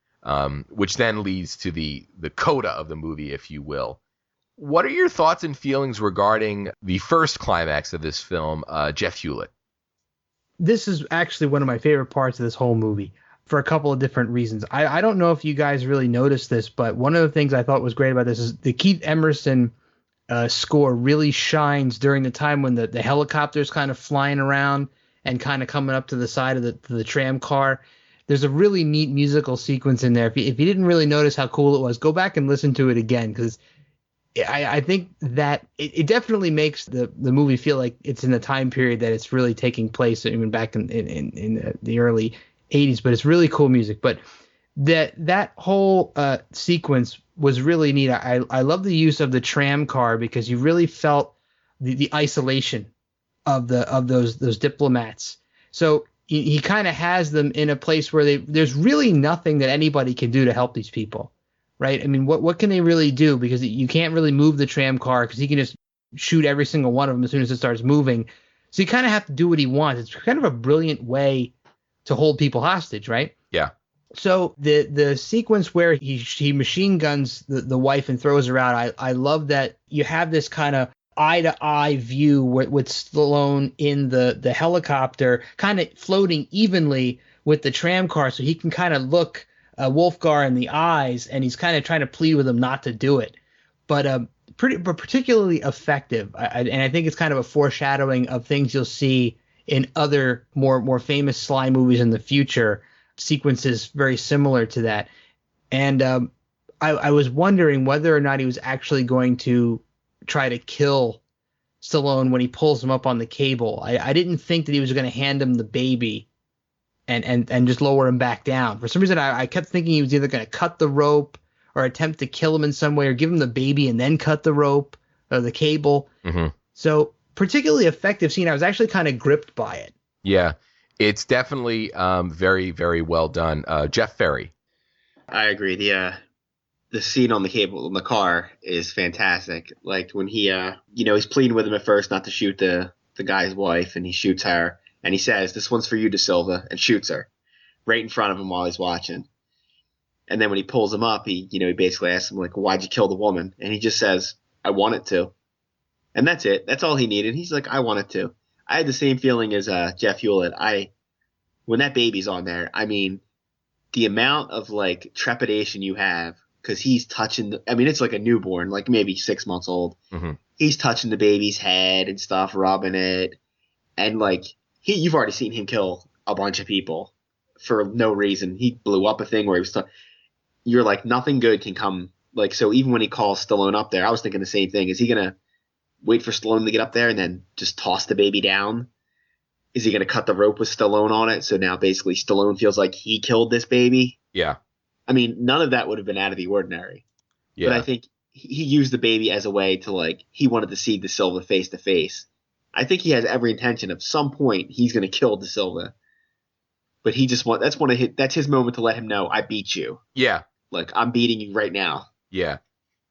which then leads to the coda of the movie, if you will. What are your thoughts and feelings regarding the first climax of this film, Jeff Hulit? This is actually one of my favorite parts of this whole movie for a couple of different reasons. I don't know if you guys really noticed this, but one of the things I thought was great about this is the Keith Emerson score really shines during the time when the helicopter's kind of flying around and kind of coming up to the side of the tram car. There's a really neat musical sequence in there. If you didn't really notice how cool it was, go back and listen to it again, because I think that it definitely makes the movie feel like it's in the time period that it's really taking place, even back in the early 80s. But it's really cool music. But that whole sequence was really neat. I love the use of the tram car because you really felt the isolation of those diplomats. So he kind of has them in a place where there's really nothing that anybody can do to help these people. Right. I mean, what can they really do? Because you can't really move the tram car because he can just shoot every single one of them as soon as it starts moving. So you kind of have to do what he wants. It's kind of a brilliant way to hold people hostage. Right. Yeah. So the sequence where he machine guns the wife and throws her out. I love that you have this kind of eye to eye view with Stallone in the helicopter kind of floating evenly with the tram car. So he can kind of look Wolfgar in the eyes, and he's kind of trying to plead with him not to do it, but particularly effective. And I think it's kind of a foreshadowing of things you'll see in other more famous Sly movies in the future, sequences very similar to that. And I was wondering whether or not he was actually going to try to kill Stallone when he pulls him up on the cable. I didn't think that he was going to hand him the baby and just lower him back down. For some reason, I kept thinking he was either going to cut the rope or attempt to kill him in some way, or give him the baby and then cut the rope or the cable. Mm-hmm. So particularly effective scene. I was actually kind of gripped by it. Yeah, it's definitely very, very well done. Jeff Ferry. I agree. The scene on the cable in the car is fantastic. Like when he, he's pleading with him at first not to shoot the guy's wife, and he shoots her. And he says, "This one's for you, De Silva," and shoots her right in front of him while he's watching. And then when he pulls him up, he basically asks him, like, "Why'd you kill the woman?" And he just says, "I wanted to." And that's it. That's all he needed. He's like, "I wanted to." I had the same feeling as Jeff Hulit. When that baby's on there, I mean, the amount of like trepidation you have, because he's touching it's like a newborn, like maybe 6 months old. Mm-hmm. He's touching the baby's head and stuff, rubbing it, and like. You've already seen him kill a bunch of people for no reason. He blew up a thing where he was you're like, nothing good can come. Like, so even when he calls Stallone up there, I was thinking the same thing. Is he going to wait for Stallone to get up there and then just toss the baby down? Is he going to cut the rope with Stallone on it? So now basically Stallone feels like he killed this baby. Yeah. I mean, none of that would have been out of the ordinary. Yeah. But I think he used the baby as a way to, like, he wanted to see De Silva face to face. I think he has every intention of some point he's going to kill De Silva, but he just that's his moment to let him know, I beat you. Yeah. Like, I'm beating you right now. Yeah.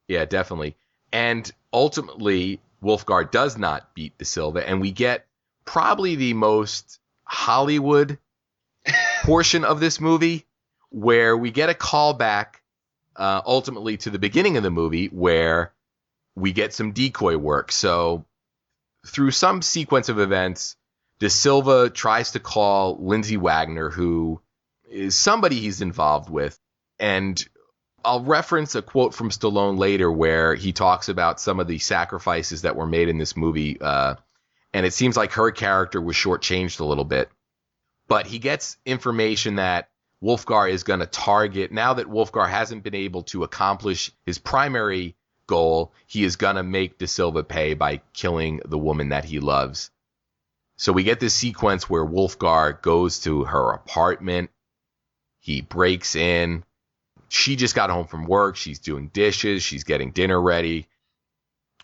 Yeah, definitely. And ultimately Wolfgar does not beat De Silva, and we get probably the most Hollywood portion of this movie, where we get a callback ultimately to the beginning of the movie, where we get some decoy work. So through some sequence of events, De Silva tries to call Lindsay Wagner, who is somebody he's involved with. And I'll reference a quote from Stallone later where he talks about some of the sacrifices that were made in this movie, and it seems like her character was shortchanged a little bit. But he gets information that Wolfgar is going to target. Now that Wolfgar hasn't been able to accomplish his primary goal, he is going to make De Silva pay by killing the woman that he loves. So we get this sequence where Wolfgar goes to her apartment. He breaks in. She just got home from work. She's doing dishes. She's getting dinner ready.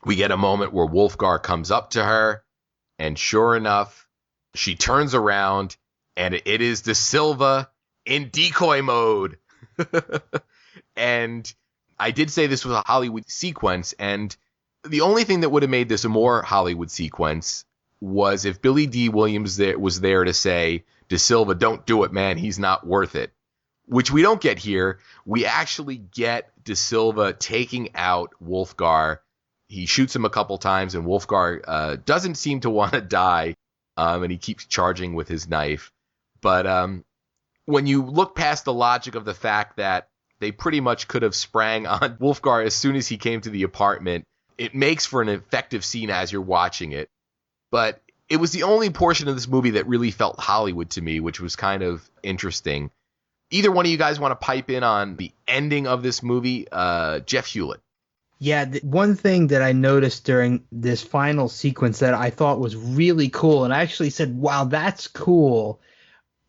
We get a moment where Wolfgar comes up to her, and sure enough, she turns around, and it is De Silva in decoy mode. And I did say this was a Hollywood sequence, and the only thing that would have made this a more Hollywood sequence was if Billy D. Williams was there to say, De Silva, don't do it, man. He's not worth it. Which we don't get here. We actually get De Silva taking out Wolfgar. He shoots him a couple times, and Wolfgar doesn't seem to want to die, and he keeps charging with his knife. But when you look past the logic of the fact that they pretty much could have sprang on Wolfgar as soon as he came to the apartment, it makes for an effective scene as you're watching it. But it was the only portion of this movie that really felt Hollywood to me, which was kind of interesting. Either one of you guys want to pipe in on the ending of this movie? Jeff Hulit. Yeah, one thing that I noticed during this final sequence that I thought was really cool, and I actually said, wow, that's cool,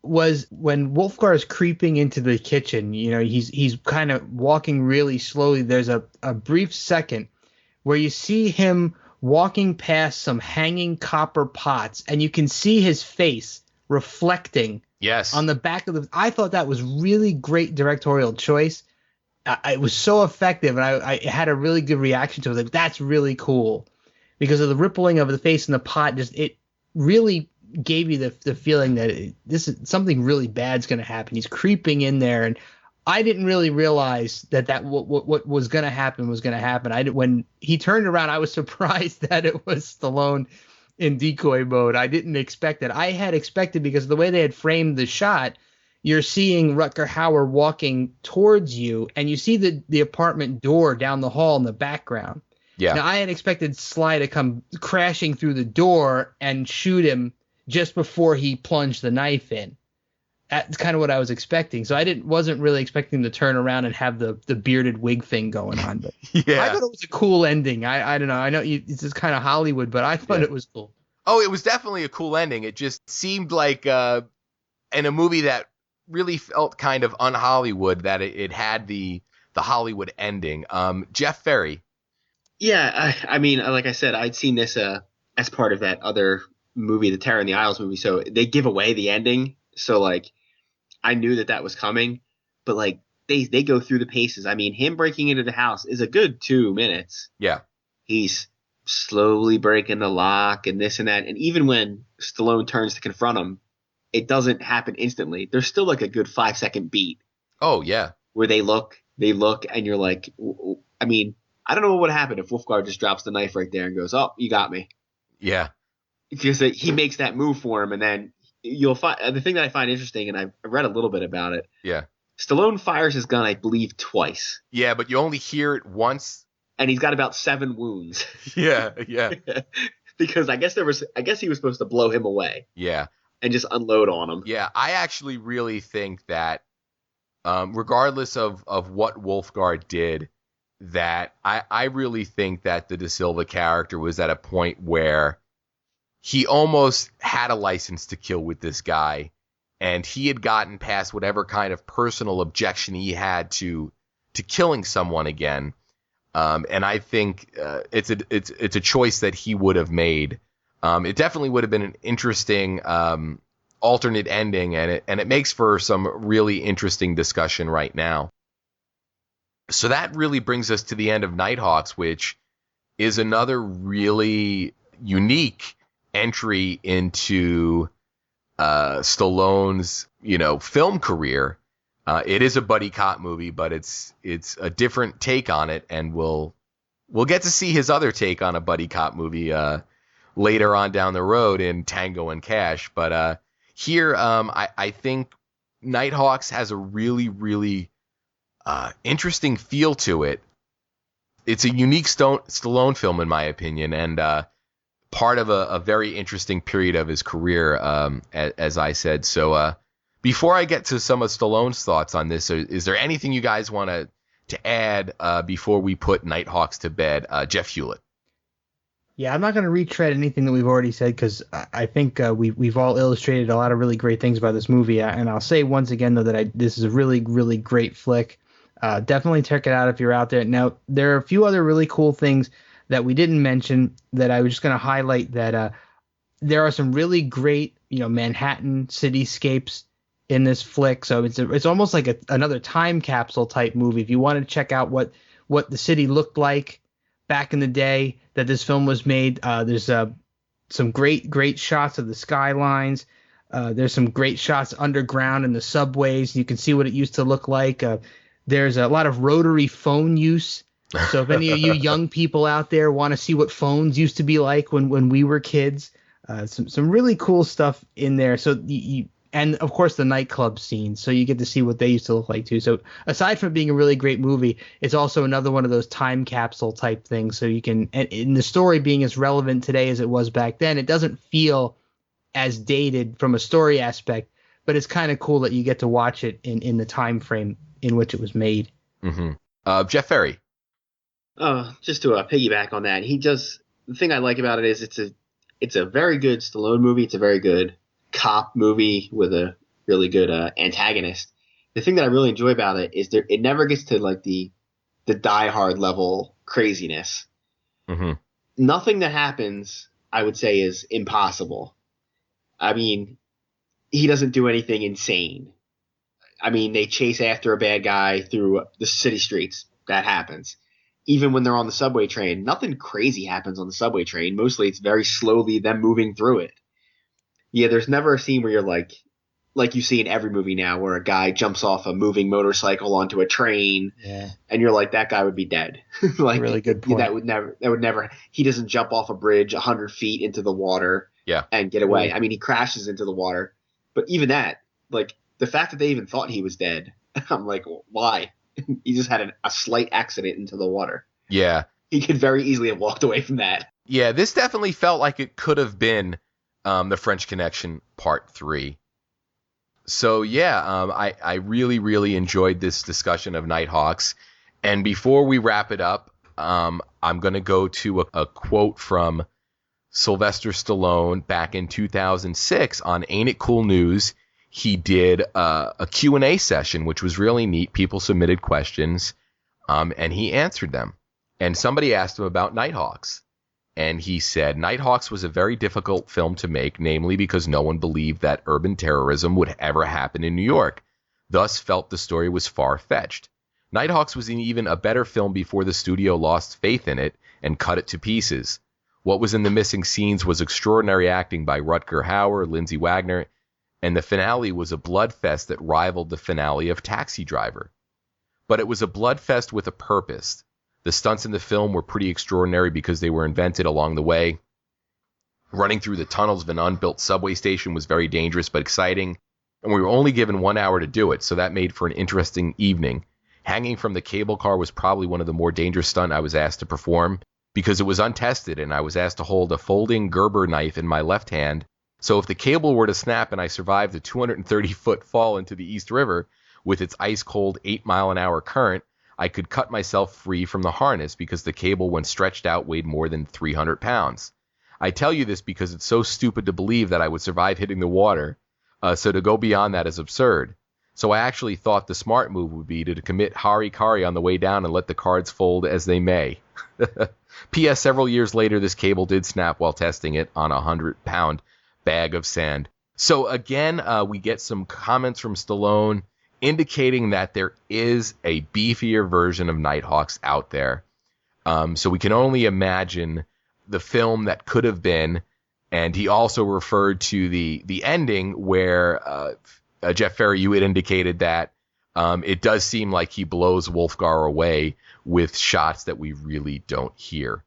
was when Wolfgar is creeping into the kitchen. You know, he's kind of walking really slowly. There's a brief second where you see him walking past some hanging copper pots, and you can see his face reflecting on the back of the. I thought that was really great directorial choice. It was so effective, and I had a really good reaction to it. Like, that's really cool because of the rippling of the face in the pot. Just it really gave you the feeling that this is something really bad's going to happen. He's creeping in there, and I didn't really realize that what was going to happen was going to happen. When he turned around, I was surprised that it was Stallone in decoy mode. I didn't expect it. I had expected, because of the way they had framed the shot, you're seeing Rutger Hauer walking towards you, and you see the apartment door down the hall in the background. Yeah. Now, I had expected Sly to come crashing through the door and shoot him just before he plunged the knife in. That's kind of what I was expecting. So I wasn't really expecting to turn around and have the bearded wig thing going on. But yeah. I thought it was a cool ending. I don't know. I know it's just kind of Hollywood, but I thought it was cool. Oh, it was definitely a cool ending. It just seemed like in a movie that really felt kind of un-Hollywood, that it had the Hollywood ending. Jeff Ferry. Yeah, I mean, like I said, I'd seen this as part of that other movie, the Terror in the Isles movie. So they give away the ending. So, like, I knew that was coming, but, like, they go through the paces. I mean, him breaking into the house is a good 2 minutes. Yeah. He's slowly breaking the lock and this and that. And even when Stallone turns to confront him, it doesn't happen instantly. There's still, like, a good 5-second beat. Oh, yeah. Where they look, and you're like, I mean, I don't know what would happen if Wolfgar just drops the knife right there and goes, oh, you got me. Yeah. Because he makes that move for him, and then you'll find the thing that I find interesting, and I've read a little bit about it. Yeah. Stallone fires his gun, I believe, twice. Yeah, but you only hear it once. And he's got about 7 wounds. Yeah. Because I guess he was supposed to blow him away. Yeah. And just unload on him. Yeah, I actually really think that regardless of what Wolfgar did, that I really think that the De Silva character was at a point where he almost had a license to kill with this guy, and he had gotten past whatever kind of personal objection he had to killing someone again. And I think it's a choice that he would have made. It definitely would have been an interesting alternate ending, and it makes for some really interesting discussion right now. So that really brings us to the end of Nighthawks, which is another really unique entry into Stallone's, film career. It is a buddy cop movie, but it's a different take on it, and we'll get to see his other take on a buddy cop movie later on down the road in Tango and Cash. But here, I think Nighthawks has a really, really interesting feel to it. It's a unique Stallone film, in my opinion, and part of a very interesting period of his career, as I said. So before I get to some of Stallone's thoughts on this, is there anything you guys want to add before we put Nighthawks to bed? Jeff Hulit. Yeah, I'm not going to retread anything that we've already said because I think we've all illustrated a lot of really great things about this movie. And I'll say once again, though, that this is a really, really great flick. Definitely check it out if you're out there. Now, there are a few other really cool things that we didn't mention that I was just going to highlight, that there are some really great, Manhattan cityscapes in this flick. So it's almost like another time capsule type movie. If you want to check out what the city looked like back in the day that this film was made, there's some great shots of the skylines. There's some great shots underground in the subways. You can see what it used to look like. There's a lot of rotary phone use. So if any of you young people out there want to see what phones used to be like when we were kids, some really cool stuff in there. So and of course the nightclub scenes, so you get to see what they used to look like too. So aside from being a really great movie, it's also another one of those time capsule type things. So you can, and in the story being as relevant today as it was back then, it doesn't feel as dated from a story aspect, but it's kind of cool that you get to watch it in the time frame in which it was made. Mm-hmm. Jeff Ferry. Just to piggyback on that, the thing I like about it is it's a very good Stallone movie. It's a very good cop movie with a really good antagonist. The thing that I really enjoy about it is it never gets to like the Die Hard level craziness. Mm-hmm. Nothing that happens, I would say, is impossible. I mean, he doesn't do anything insane. I mean, they chase after a bad guy through the city streets. That happens. Even when they're on the subway train, nothing crazy happens on the subway train. Mostly it's very slowly them moving through it. Yeah, there's never a scene where you're like you see in every movie now, where a guy jumps off a moving motorcycle onto a train, and you're like, that guy would be dead. Like, really good point. That would never. He doesn't jump off a bridge 100 feet into the water, and get away. I mean, he crashes into the water, but even that, like the fact that they even thought he was dead, I'm like, why? He just had a slight accident into the water. Yeah, he could very easily have walked away from that. Yeah, this definitely felt like it could have been the French Connection Part 3. So I really, really enjoyed this discussion of Nighthawks. And before we wrap it up, I'm going to go to a quote from Sylvester Stallone back in 2006 on Ain't It Cool News. He did a Q&A session, which was really neat. People submitted questions, and he answered them. And somebody asked him about Nighthawks. And he said, Nighthawks was a very difficult film to make, namely because no one believed that urban terrorism would ever happen in New York, thus felt the story was far-fetched. Nighthawks was even a better film before the studio lost faith in it and cut it to pieces. What was in the missing scenes was extraordinary acting by Rutger Hauer, Lindsay Wagner, and the finale was a bloodfest that rivaled the finale of Taxi Driver. But it was a bloodfest with a purpose. The stunts in the film were pretty extraordinary because they were invented along the way. Running through the tunnels of an unbuilt subway station was very dangerous but exciting, and we were only given 1 hour to do it, so that made for an interesting evening. Hanging from the cable car was probably one of the more dangerous stunts I was asked to perform because it was untested, and I was asked to hold a folding Gerber knife in my left hand, so if the cable were to snap and I survived the 230-foot fall into the East River with its ice-cold 8-mile-an-hour current, I could cut myself free from the harness because the cable, when stretched out, weighed more than 300 pounds. I tell you this because it's so stupid to believe that I would survive hitting the water, so to go beyond that is absurd. So I actually thought the smart move would be to commit hari-kari on the way down and let the cards fold as they may. P.S. Several years later, this cable did snap while testing it on a 100-pound bag of sand. So again, we get some comments from Stallone indicating that there is a beefier version of Nighthawks out there. So we can only imagine the film that could have been. And he also referred to the ending where Jeff Ferry, you had indicated that it does seem like he blows Wolfgar away with shots that we really don't hear.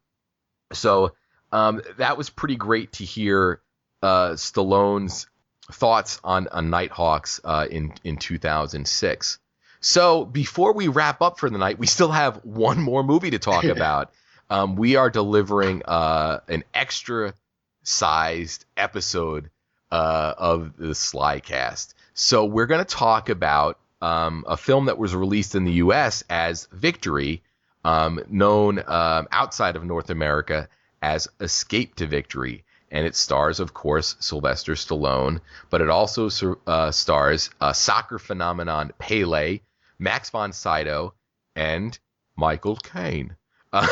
So that was pretty great to hear Stallone's thoughts on Nighthawks in 2006. So before we wrap up for the night, we still have one more movie to talk about. We are delivering an extra-sized episode of the SlyCast. So we're going to talk about a film that was released in the U.S. as Victory, known outside of North America as Escape to Victory. And it stars, of course, Sylvester Stallone, but it also stars soccer phenomenon Pele, Max von Sydow, and Michael Caine. I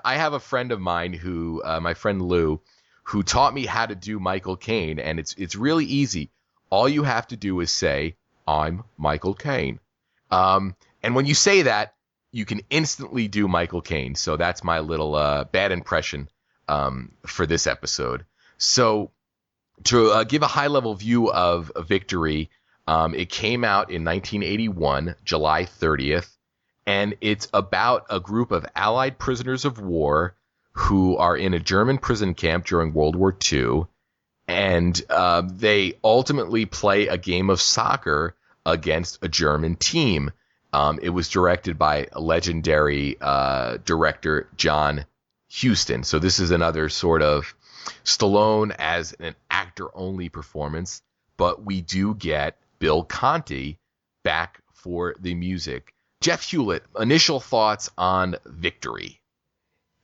have a friend of mine who, my friend Lou, who taught me how to do Michael Caine, and it's really easy. All you have to do is say, "I'm Michael Caine," and when you say that, you can instantly do Michael Caine. So that's my little bad impression for this episode. So to give a high-level view of Victory, it came out in 1981, July 30th, and it's about a group of Allied prisoners of war who are in a German prison camp during World War II, and they ultimately play a game of soccer against a German team. It was directed by a legendary director, John Huston. So this is another sort of Stallone as an actor-only performance, but we do get Bill Conti back for the music. Jeff Hulit, initial thoughts on Victory.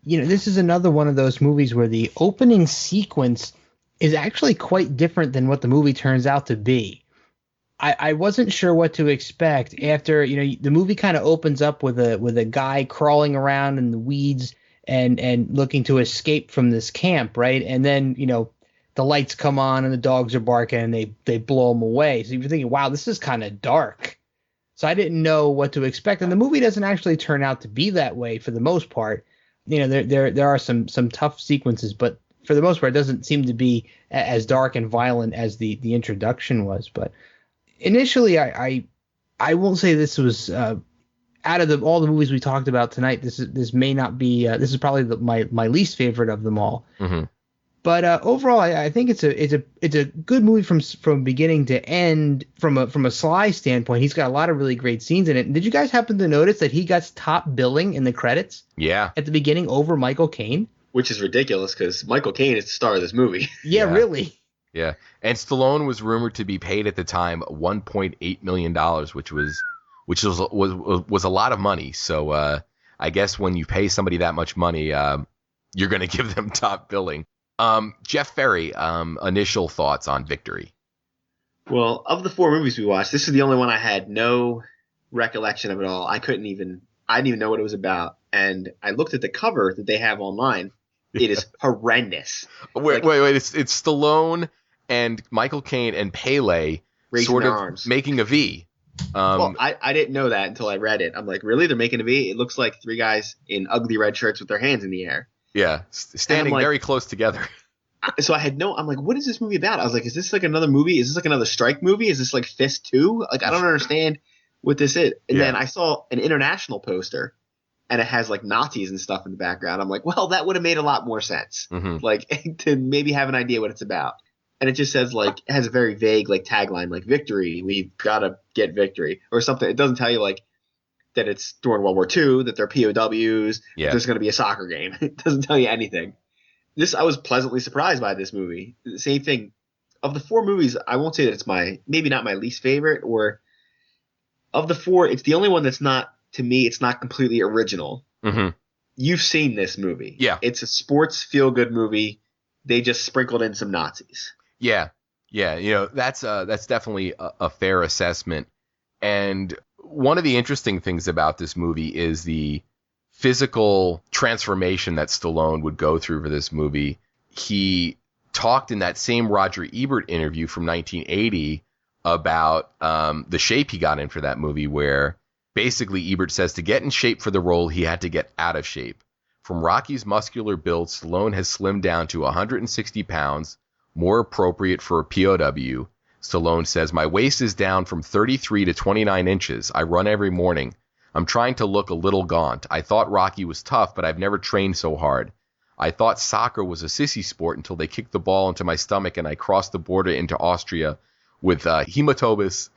This is another one of those movies where the opening sequence is actually quite different than what the movie turns out to be. I wasn't sure what to expect after, the movie kind of opens up with a guy crawling around in the weeds and looking to escape from this camp, right? And then, the lights come on and the dogs are barking and they blow him away. So you're thinking, wow, this is kind of dark. So I didn't know what to expect. And the movie doesn't actually turn out to be that way for the most part. There are some tough sequences, but for the most part, it doesn't seem to be as dark and violent as the introduction was. But initially, I won't say this was out of all the movies we talked about tonight. This may not be. This is probably my least favorite of them all. Mm-hmm. But overall, I think it's a good movie from beginning to end. From a Sly standpoint, he's got a lot of really great scenes in it. Did you guys happen to notice that he got top billing in the credits? Yeah. At the beginning over Michael Caine, which is ridiculous because Michael Caine is the star of this movie. Yeah, really. Yeah, and Stallone was rumored to be paid at the time $1.8 million, which was a lot of money. So I guess when you pay somebody that much money, you're going to give them top billing. Jeff Ferry, initial thoughts on Victory. Well, of the four movies we watched, this is the only one I had no recollection of at all. I didn't even know what it was about. And I looked at the cover that they have online. It is horrendous. Wait. It's Stallone and Michael Caine and Pele sort of arms. Making a V. Well, I didn't know that until I read it. I'm like, really? They're making a V? It looks like three guys in ugly red shirts with their hands in the air. Yeah, standing very close together. So I'm like, what is this movie about? I was like, is this like another movie? Is this like another strike movie? Is this like Fist 2? Like, I don't understand what this is. And then I saw an international poster, and it has like Nazis and stuff in the background. I'm like, well, that would have made a lot more sense. Mm-hmm. Like, to maybe have an idea what it's about. And it just says like, it has a very vague like tagline, like victory. We've got to get victory or something. It doesn't tell you like that it's during World War II, that they're POWs, there's going to be a soccer game. It doesn't tell you anything. I was pleasantly surprised by this movie. The same thing. Of the four movies, I won't say that it's maybe not my least favorite, or of the four, it's the only one that's not, to me, it's not completely original. Mm-hmm. You've seen this movie. Yeah. It's a sports feel-good movie. They just sprinkled in some Nazis. Yeah. That's definitely a fair assessment. And one of the interesting things about this movie is the physical transformation that Stallone would go through for this movie. He talked in that same Roger Ebert interview from 1980 about the shape he got in for that movie, where basically Ebert says to get in shape for the role, he had to get out of shape. From Rocky's muscular build, Stallone has slimmed down to 160 pounds, more appropriate for a POW. Stallone says, my waist is down from 33 to 29 inches. I run every morning. I'm trying to look a little gaunt. I thought Rocky was tough, but I've never trained so hard. I thought soccer was a sissy sport until they kicked the ball into my stomach and I crossed the border into Austria with hematobus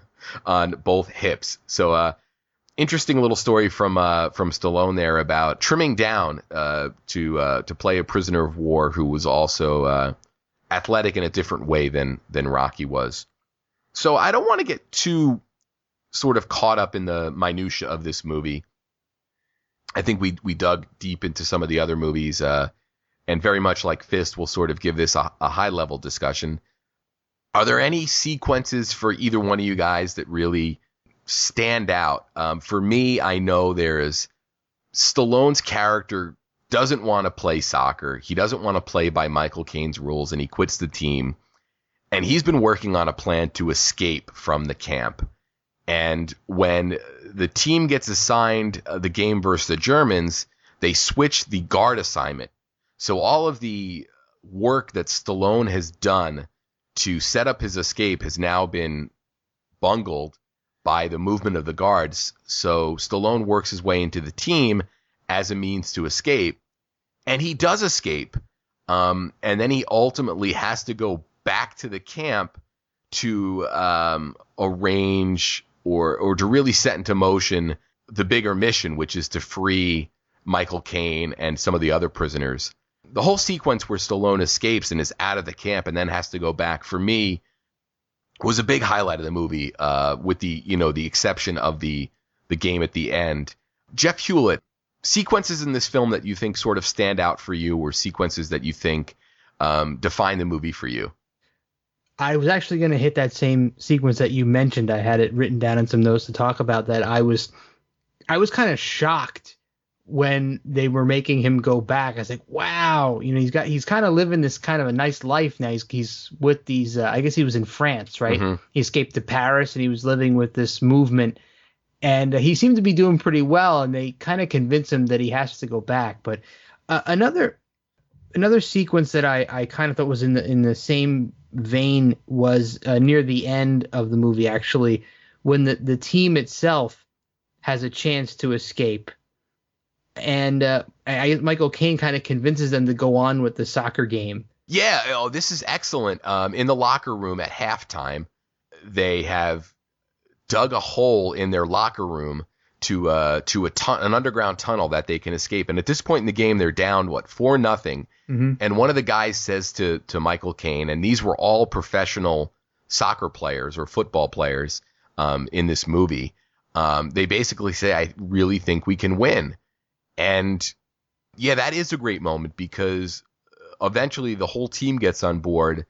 on both hips. So interesting little story from Stallone there about trimming down to play a prisoner of war who was also athletic in a different way than Rocky was. So I don't want to get too sort of caught up in the minutia of this movie. I think we dug deep into some of the other movies, and very much like F.I.S.T, we'll sort of give this a high-level discussion. Are there any sequences for either one of you guys that really stand out? For me, I know there's Stallone's character doesn't want to play soccer. He doesn't want to play by Michael Caine's rules, and he quits the team. And he's been working on a plan to escape from the camp. And when the team gets assigned the game versus the Germans, they switch the guard assignment. So all of the work that Stallone has done to set up his escape has now been bungled by the movement of the guards. So Stallone works his way into the team as a means to escape. And he does escape. And then he ultimately has to go back to the camp to arrange or to really set into motion the bigger mission, which is to free Michael Caine and some of the other prisoners. The whole sequence where Stallone escapes and is out of the camp and then has to go back, for me, was a big highlight of the movie, with the exception of the game at the end. Jeff Hulit, sequences in this film that you think sort of stand out for you, or sequences that you think define the movie for you? I was actually going to hit that same sequence that you mentioned. I had it written down in some notes to talk about that. I was kind of shocked when they were making him go back. I was like, wow, he's kind of living this kind of a nice life now. He's with these, I guess he was in France, right? Mm-hmm. He escaped to Paris and he was living with this movement, and he seemed to be doing pretty well. And they kind of convince him that he has to go back. But another sequence that I kind of thought was in the same vein was near the end of the movie, actually, when the team itself has a chance to escape. And Michael Caine kind of convinces them to go on with the soccer game. Yeah, this is excellent. In the locker room at halftime, they have dug a hole in their locker room to an underground tunnel that they can escape. And at this point in the game, they're down 4-0. Mm-hmm. And one of the guys says to Michael Caine, and these were all professional soccer players or football players in this movie. They basically say, "I really think we can win." And yeah, that is a great moment, because eventually the whole team gets on board,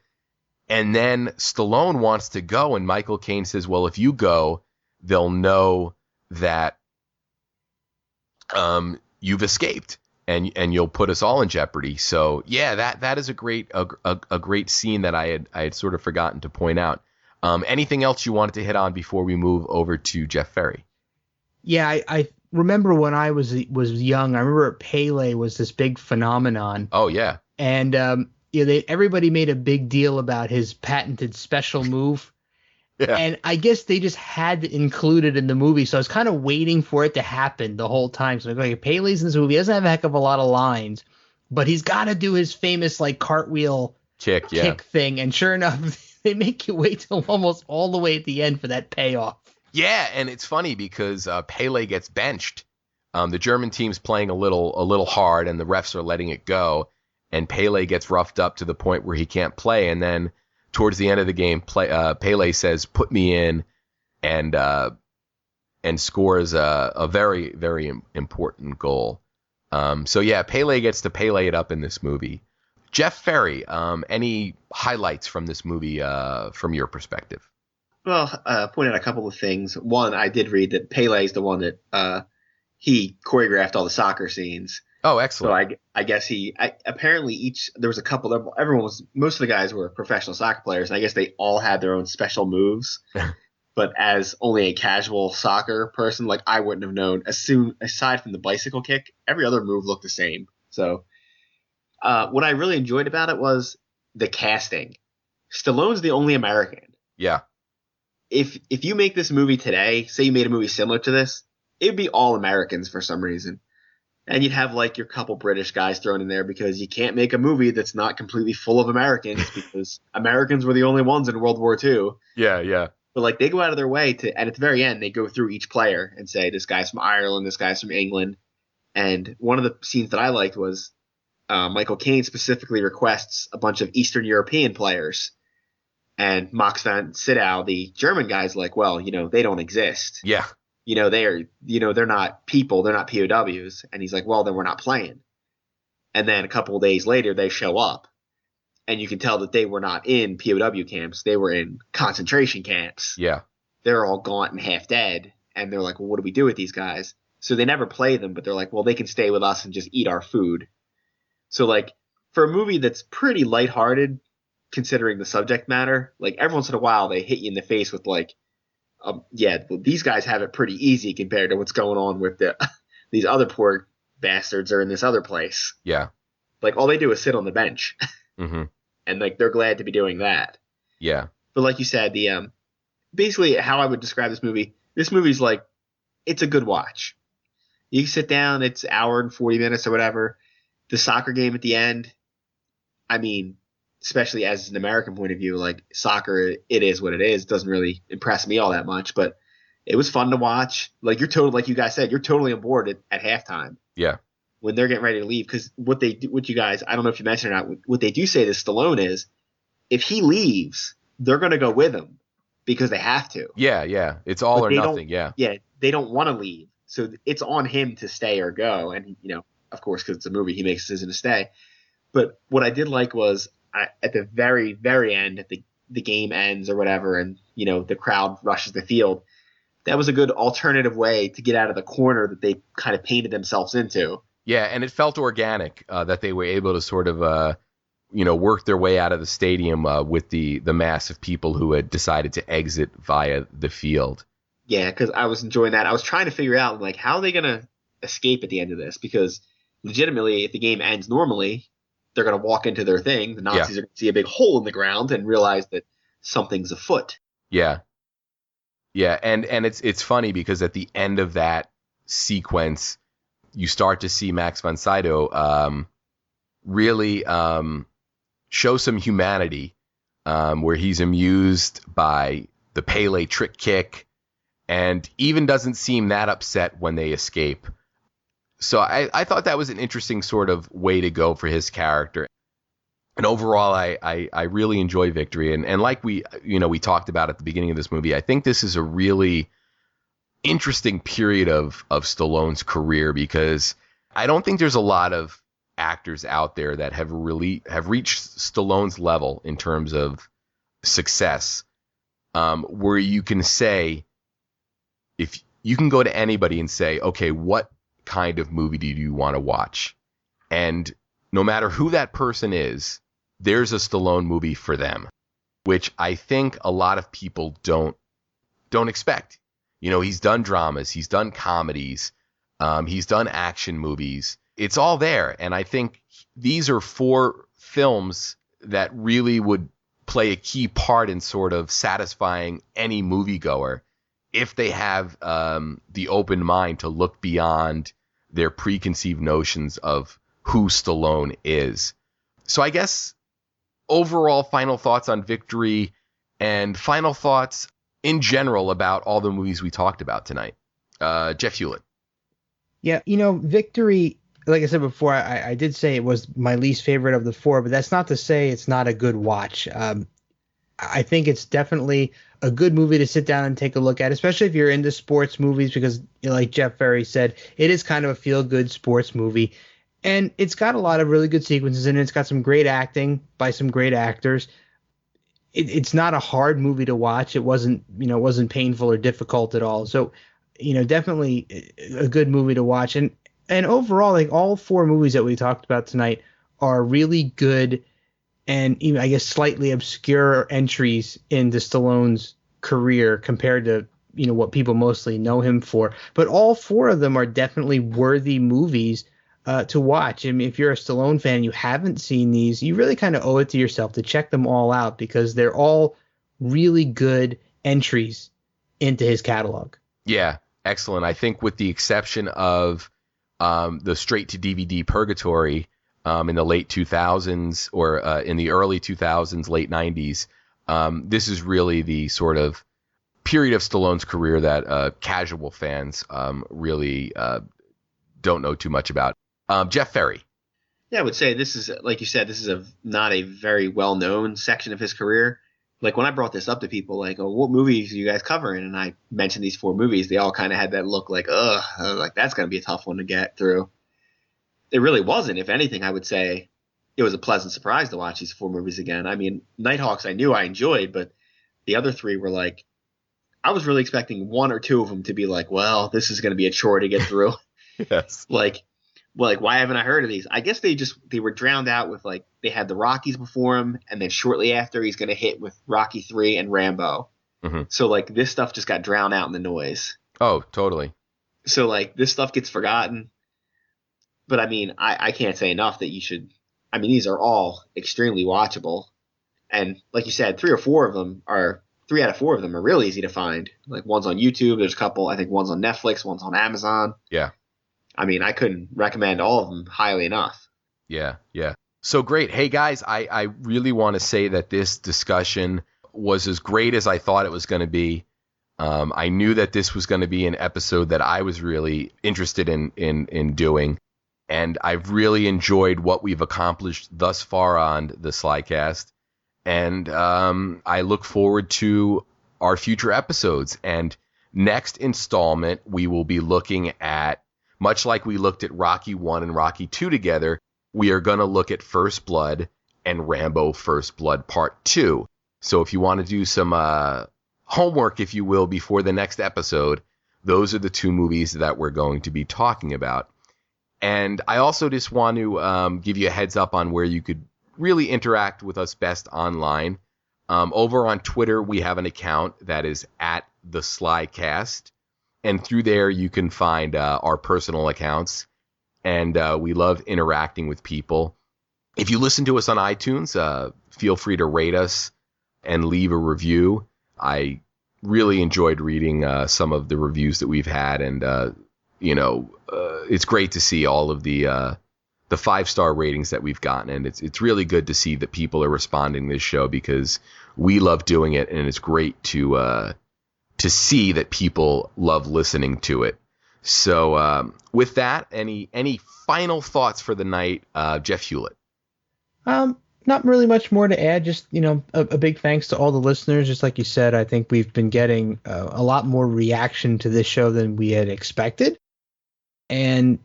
and then Stallone wants to go, and Michael Caine says, "Well, if you go, they'll know that you've escaped, and you'll put us all in jeopardy." So yeah, that is a great scene that I had sort of forgotten to point out. Anything else you wanted to hit on before we move over to Jeff Ferry? Yeah, I remember when I was young. I remember Pele was this big phenomenon. Oh yeah, and everybody made a big deal about his patented special move. Yeah. And I guess they just had to include it in the movie, so I was kind of waiting for it to happen the whole time. So like, Pele's in this movie. He doesn't have a heck of a lot of lines, but he's got to do his famous cartwheel kick thing. And sure enough, they make you wait till almost all the way at the end for that payoff. Yeah, and it's funny because Pele gets benched. The German team's playing a little hard, and the refs are letting it go. And Pele gets roughed up to the point where he can't play. And then towards the end of the game, Pele says, "Put me in," and scores a very, very important goal. So yeah, Pele gets to Pele it up in this movie. Jeff Ferry, any highlights from this movie from your perspective? Well, point out a couple of things. One, I did read that Pele's the one that he choreographed all the soccer scenes. Oh, excellent. So I guess apparently there was a couple. Most of the guys were professional soccer players, and I guess they all had their own special moves. But as only a casual soccer person, I wouldn't have known. Aside from the bicycle kick, every other move looked the same. So what I really enjoyed about it was the casting. Stallone's the only American. Yeah. If you make this movie today, say you made a movie similar to this, it'd be all Americans for some reason. And you'd have your couple British guys thrown in there, because you can't make a movie that's not completely full of Americans, because Americans were the only ones in World War II. Yeah, yeah. But like they go out of their way to, and at the very end, they go through each player and say, this guy's from Ireland, this guy's from England. And one of the scenes that I liked was Michael Caine specifically requests a bunch of Eastern European players. And Max von Sydow, the German guy's like, well, they don't exist. Yeah. They're not people, they're not POWs. And he's like, well, then we're not playing. And then a couple of days later, they show up. And you can tell that they were not in POW camps. They were in concentration camps. Yeah. They're all gaunt and half dead. And they're like, well, what do we do with these guys? So they never play them, but they're like, well, they can stay with us and just eat our food. So like for a movie that's pretty lighthearted, considering the subject matter, like every once in a while they hit you in the face with like, well, these guys have it pretty easy compared to what's going on with these other poor bastards are in this other place. Yeah. Like all they do is sit on the bench. Mm-hmm. And like they're glad to be doing that. Yeah. But like you said, the basically how I would describe this movie's like it's a good watch. You can sit down, it's an hour and 40 minutes or whatever. The soccer game at the end, I mean, especially as an American point of view, like soccer, it is what it is. It doesn't really impress me all that much, but it was fun to watch. Like like you guys said, you're totally on board at halftime. Yeah. When they're getting ready to leave, because what you guys, I don't know if you mentioned or not, what they do say to Stallone is, if he leaves, they're going to go with him because they have to. Yeah. It's all or nothing. Yeah. Yeah, they don't want to leave, so it's on him to stay or go. And of course, because it's a movie, he makes a decision to stay. But what I did like was at the very, very end, at the game ends or whatever, and the crowd rushes the field. That was a good alternative way to get out of the corner that they kind of painted themselves into. Yeah, and it felt organic that they were able to sort of, work their way out of the stadium with the mass of people who had decided to exit via the field. Yeah, because I was enjoying that. I was trying to figure out, like, how are they going to escape at the end of this? Because legitimately, if the game ends normally, they're going to walk into their thing. The Nazis are going to see a big hole in the ground and realize that something's afoot. Yeah. Yeah, and it's funny because at the end of that sequence, you start to see Max von Sydow really show some humanity, where he's amused by the Pele trick kick and even doesn't seem that upset when they escape. So I thought that was an interesting sort of way to go for his character. And overall, I really enjoy Victory. And like we talked about at the beginning of this movie, I think this is a really interesting period of Stallone's career, because I don't think there's a lot of actors out there that have reached Stallone's level in terms of success, where you can say, if you can go to anybody and say, okay, what kind of movie do you want to watch? And no matter who that person is, there's a Stallone movie for them, which I think a lot of people don't expect. He's done dramas, he's done comedies, he's done action movies. It's all there. And I think these are 4 films that really would play a key part in sort of satisfying any moviegoer if they have the open mind to look beyond their preconceived notions of who Stallone is. So I guess overall final thoughts on Victory and final thoughts in general about all the movies we talked about tonight. Jeff Hulit. Yeah, Victory, like I said before, I did say it was my least favorite of the 4, but that's not to say it's not a good watch. I think it's definitely a good movie to sit down and take a look at, especially if you're into sports movies, because like Jeff Ferry said, it is kind of a feel-good sports movie. And it's got a lot of really good sequences in it. It's got some great acting by some great actors. It's not a hard movie to watch. It wasn't painful or difficult at all. So, definitely a good movie to watch. And overall, like all 4 movies that we talked about tonight are really good and even, I guess, slightly obscure entries into Stallone's career compared to, what people mostly know him for. But all 4 of them are definitely worthy movies to watch. I mean, if you're a Stallone fan and you haven't seen these, you really kind of owe it to yourself to check them all out, because they're all really good entries into his catalog. Yeah, excellent. I think with the exception of the straight-to-DVD Purgatory in the late 2000s or in the early 2000s, late 90s, this is really the sort of period of Stallone's career that casual fans really don't know too much about. Jeff Ferry. Yeah, I would say this is, like you said, this is not a very well-known section of his career. Like when I brought this up to people, like, oh, what movies are you guys covering? And I mentioned these 4 movies. They all kind of had that look like, like that's going to be a tough one to get through. It really wasn't. If anything, I would say it was a pleasant surprise to watch these 4 movies again. I mean, Nighthawks I knew I enjoyed, but the other 3 were like, I was really expecting 1 or 2 of them to be like, well, this is going to be a chore to get through. Yes. Like, why haven't I heard of these? I guess they were drowned out with, like, they had the Rockies before him, and then shortly after he's going to hit with Rocky 3 and Rambo. Mm-hmm. So, like, this stuff just got drowned out in the noise. Oh, totally. So, like, this stuff gets forgotten. But, I mean, I can't say enough that you should – I mean, these are all extremely watchable. And, like you said, 3 out of 4 of them are real easy to find. Like, one's on YouTube. There's a couple – I think one's on Netflix. One's on Amazon. Yeah. I mean, I couldn't recommend all of them highly enough. Yeah, yeah. So great. Hey, guys, I really want to say that this discussion was as great as I thought it was going to be. I knew that this was going to be an episode that I was really interested in doing. And I've really enjoyed what we've accomplished thus far on the SlyCast. And I look forward to our future episodes. And next installment, we will be looking at, much like we looked at Rocky 1 and Rocky 2 together, we are going to look at First Blood and Rambo First Blood Part 2. So if you want to do some homework, if you will, before the next episode, those are the 2 movies that we're going to be talking about. And I also just want to give you a heads up on where you could really interact with us best online. Over on Twitter, we have an account that is at the SlyCast. And through there, you can find our personal accounts. And we love interacting with people. If you listen to us on iTunes, feel free to rate us and leave a review. I really enjoyed reading some of the reviews that we've had. And, it's great to see all of the 5-star ratings that we've gotten. And it's really good to see that people are responding to this show because we love doing it. And it's great to see that people love listening to it. So with that, any final thoughts for the night, Jeff Hulit? Not really much more to add. Just, a big thanks to all the listeners. Just like you said, I think we've been getting a lot more reaction to this show than we had expected. And,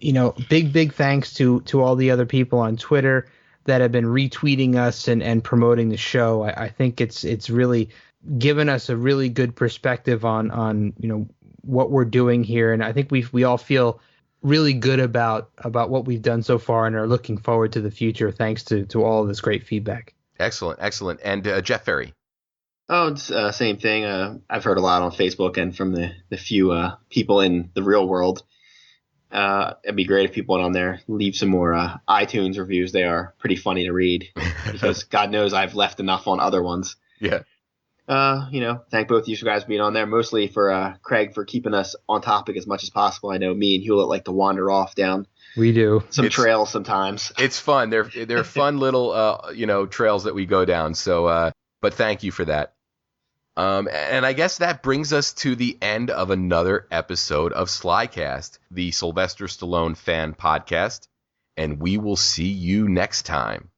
big thanks to all the other people on Twitter that have been retweeting us and promoting the show. I think it's really given us a really good perspective on what we're doing here. And I think we all feel really good about what we've done so far and are looking forward to the future thanks to all of this great feedback. Excellent. And Jeff Ferry? Oh, it's same thing. I've heard a lot on Facebook and from the few people in the real world. It'd be great if people went on there, leave some more iTunes reviews. They are pretty funny to read because God knows I've left enough on other ones. Yeah. Thank both of you guys for being on there, mostly for Craig for keeping us on topic as much as possible. I know me and Hulit like to wander off down some trails sometimes. It's fun. They're fun little trails that we go down. So but thank you for that. And I guess that brings us to the end of another episode of SlyCast, the Sylvester Stallone Fan Podcast, and we will see you next time.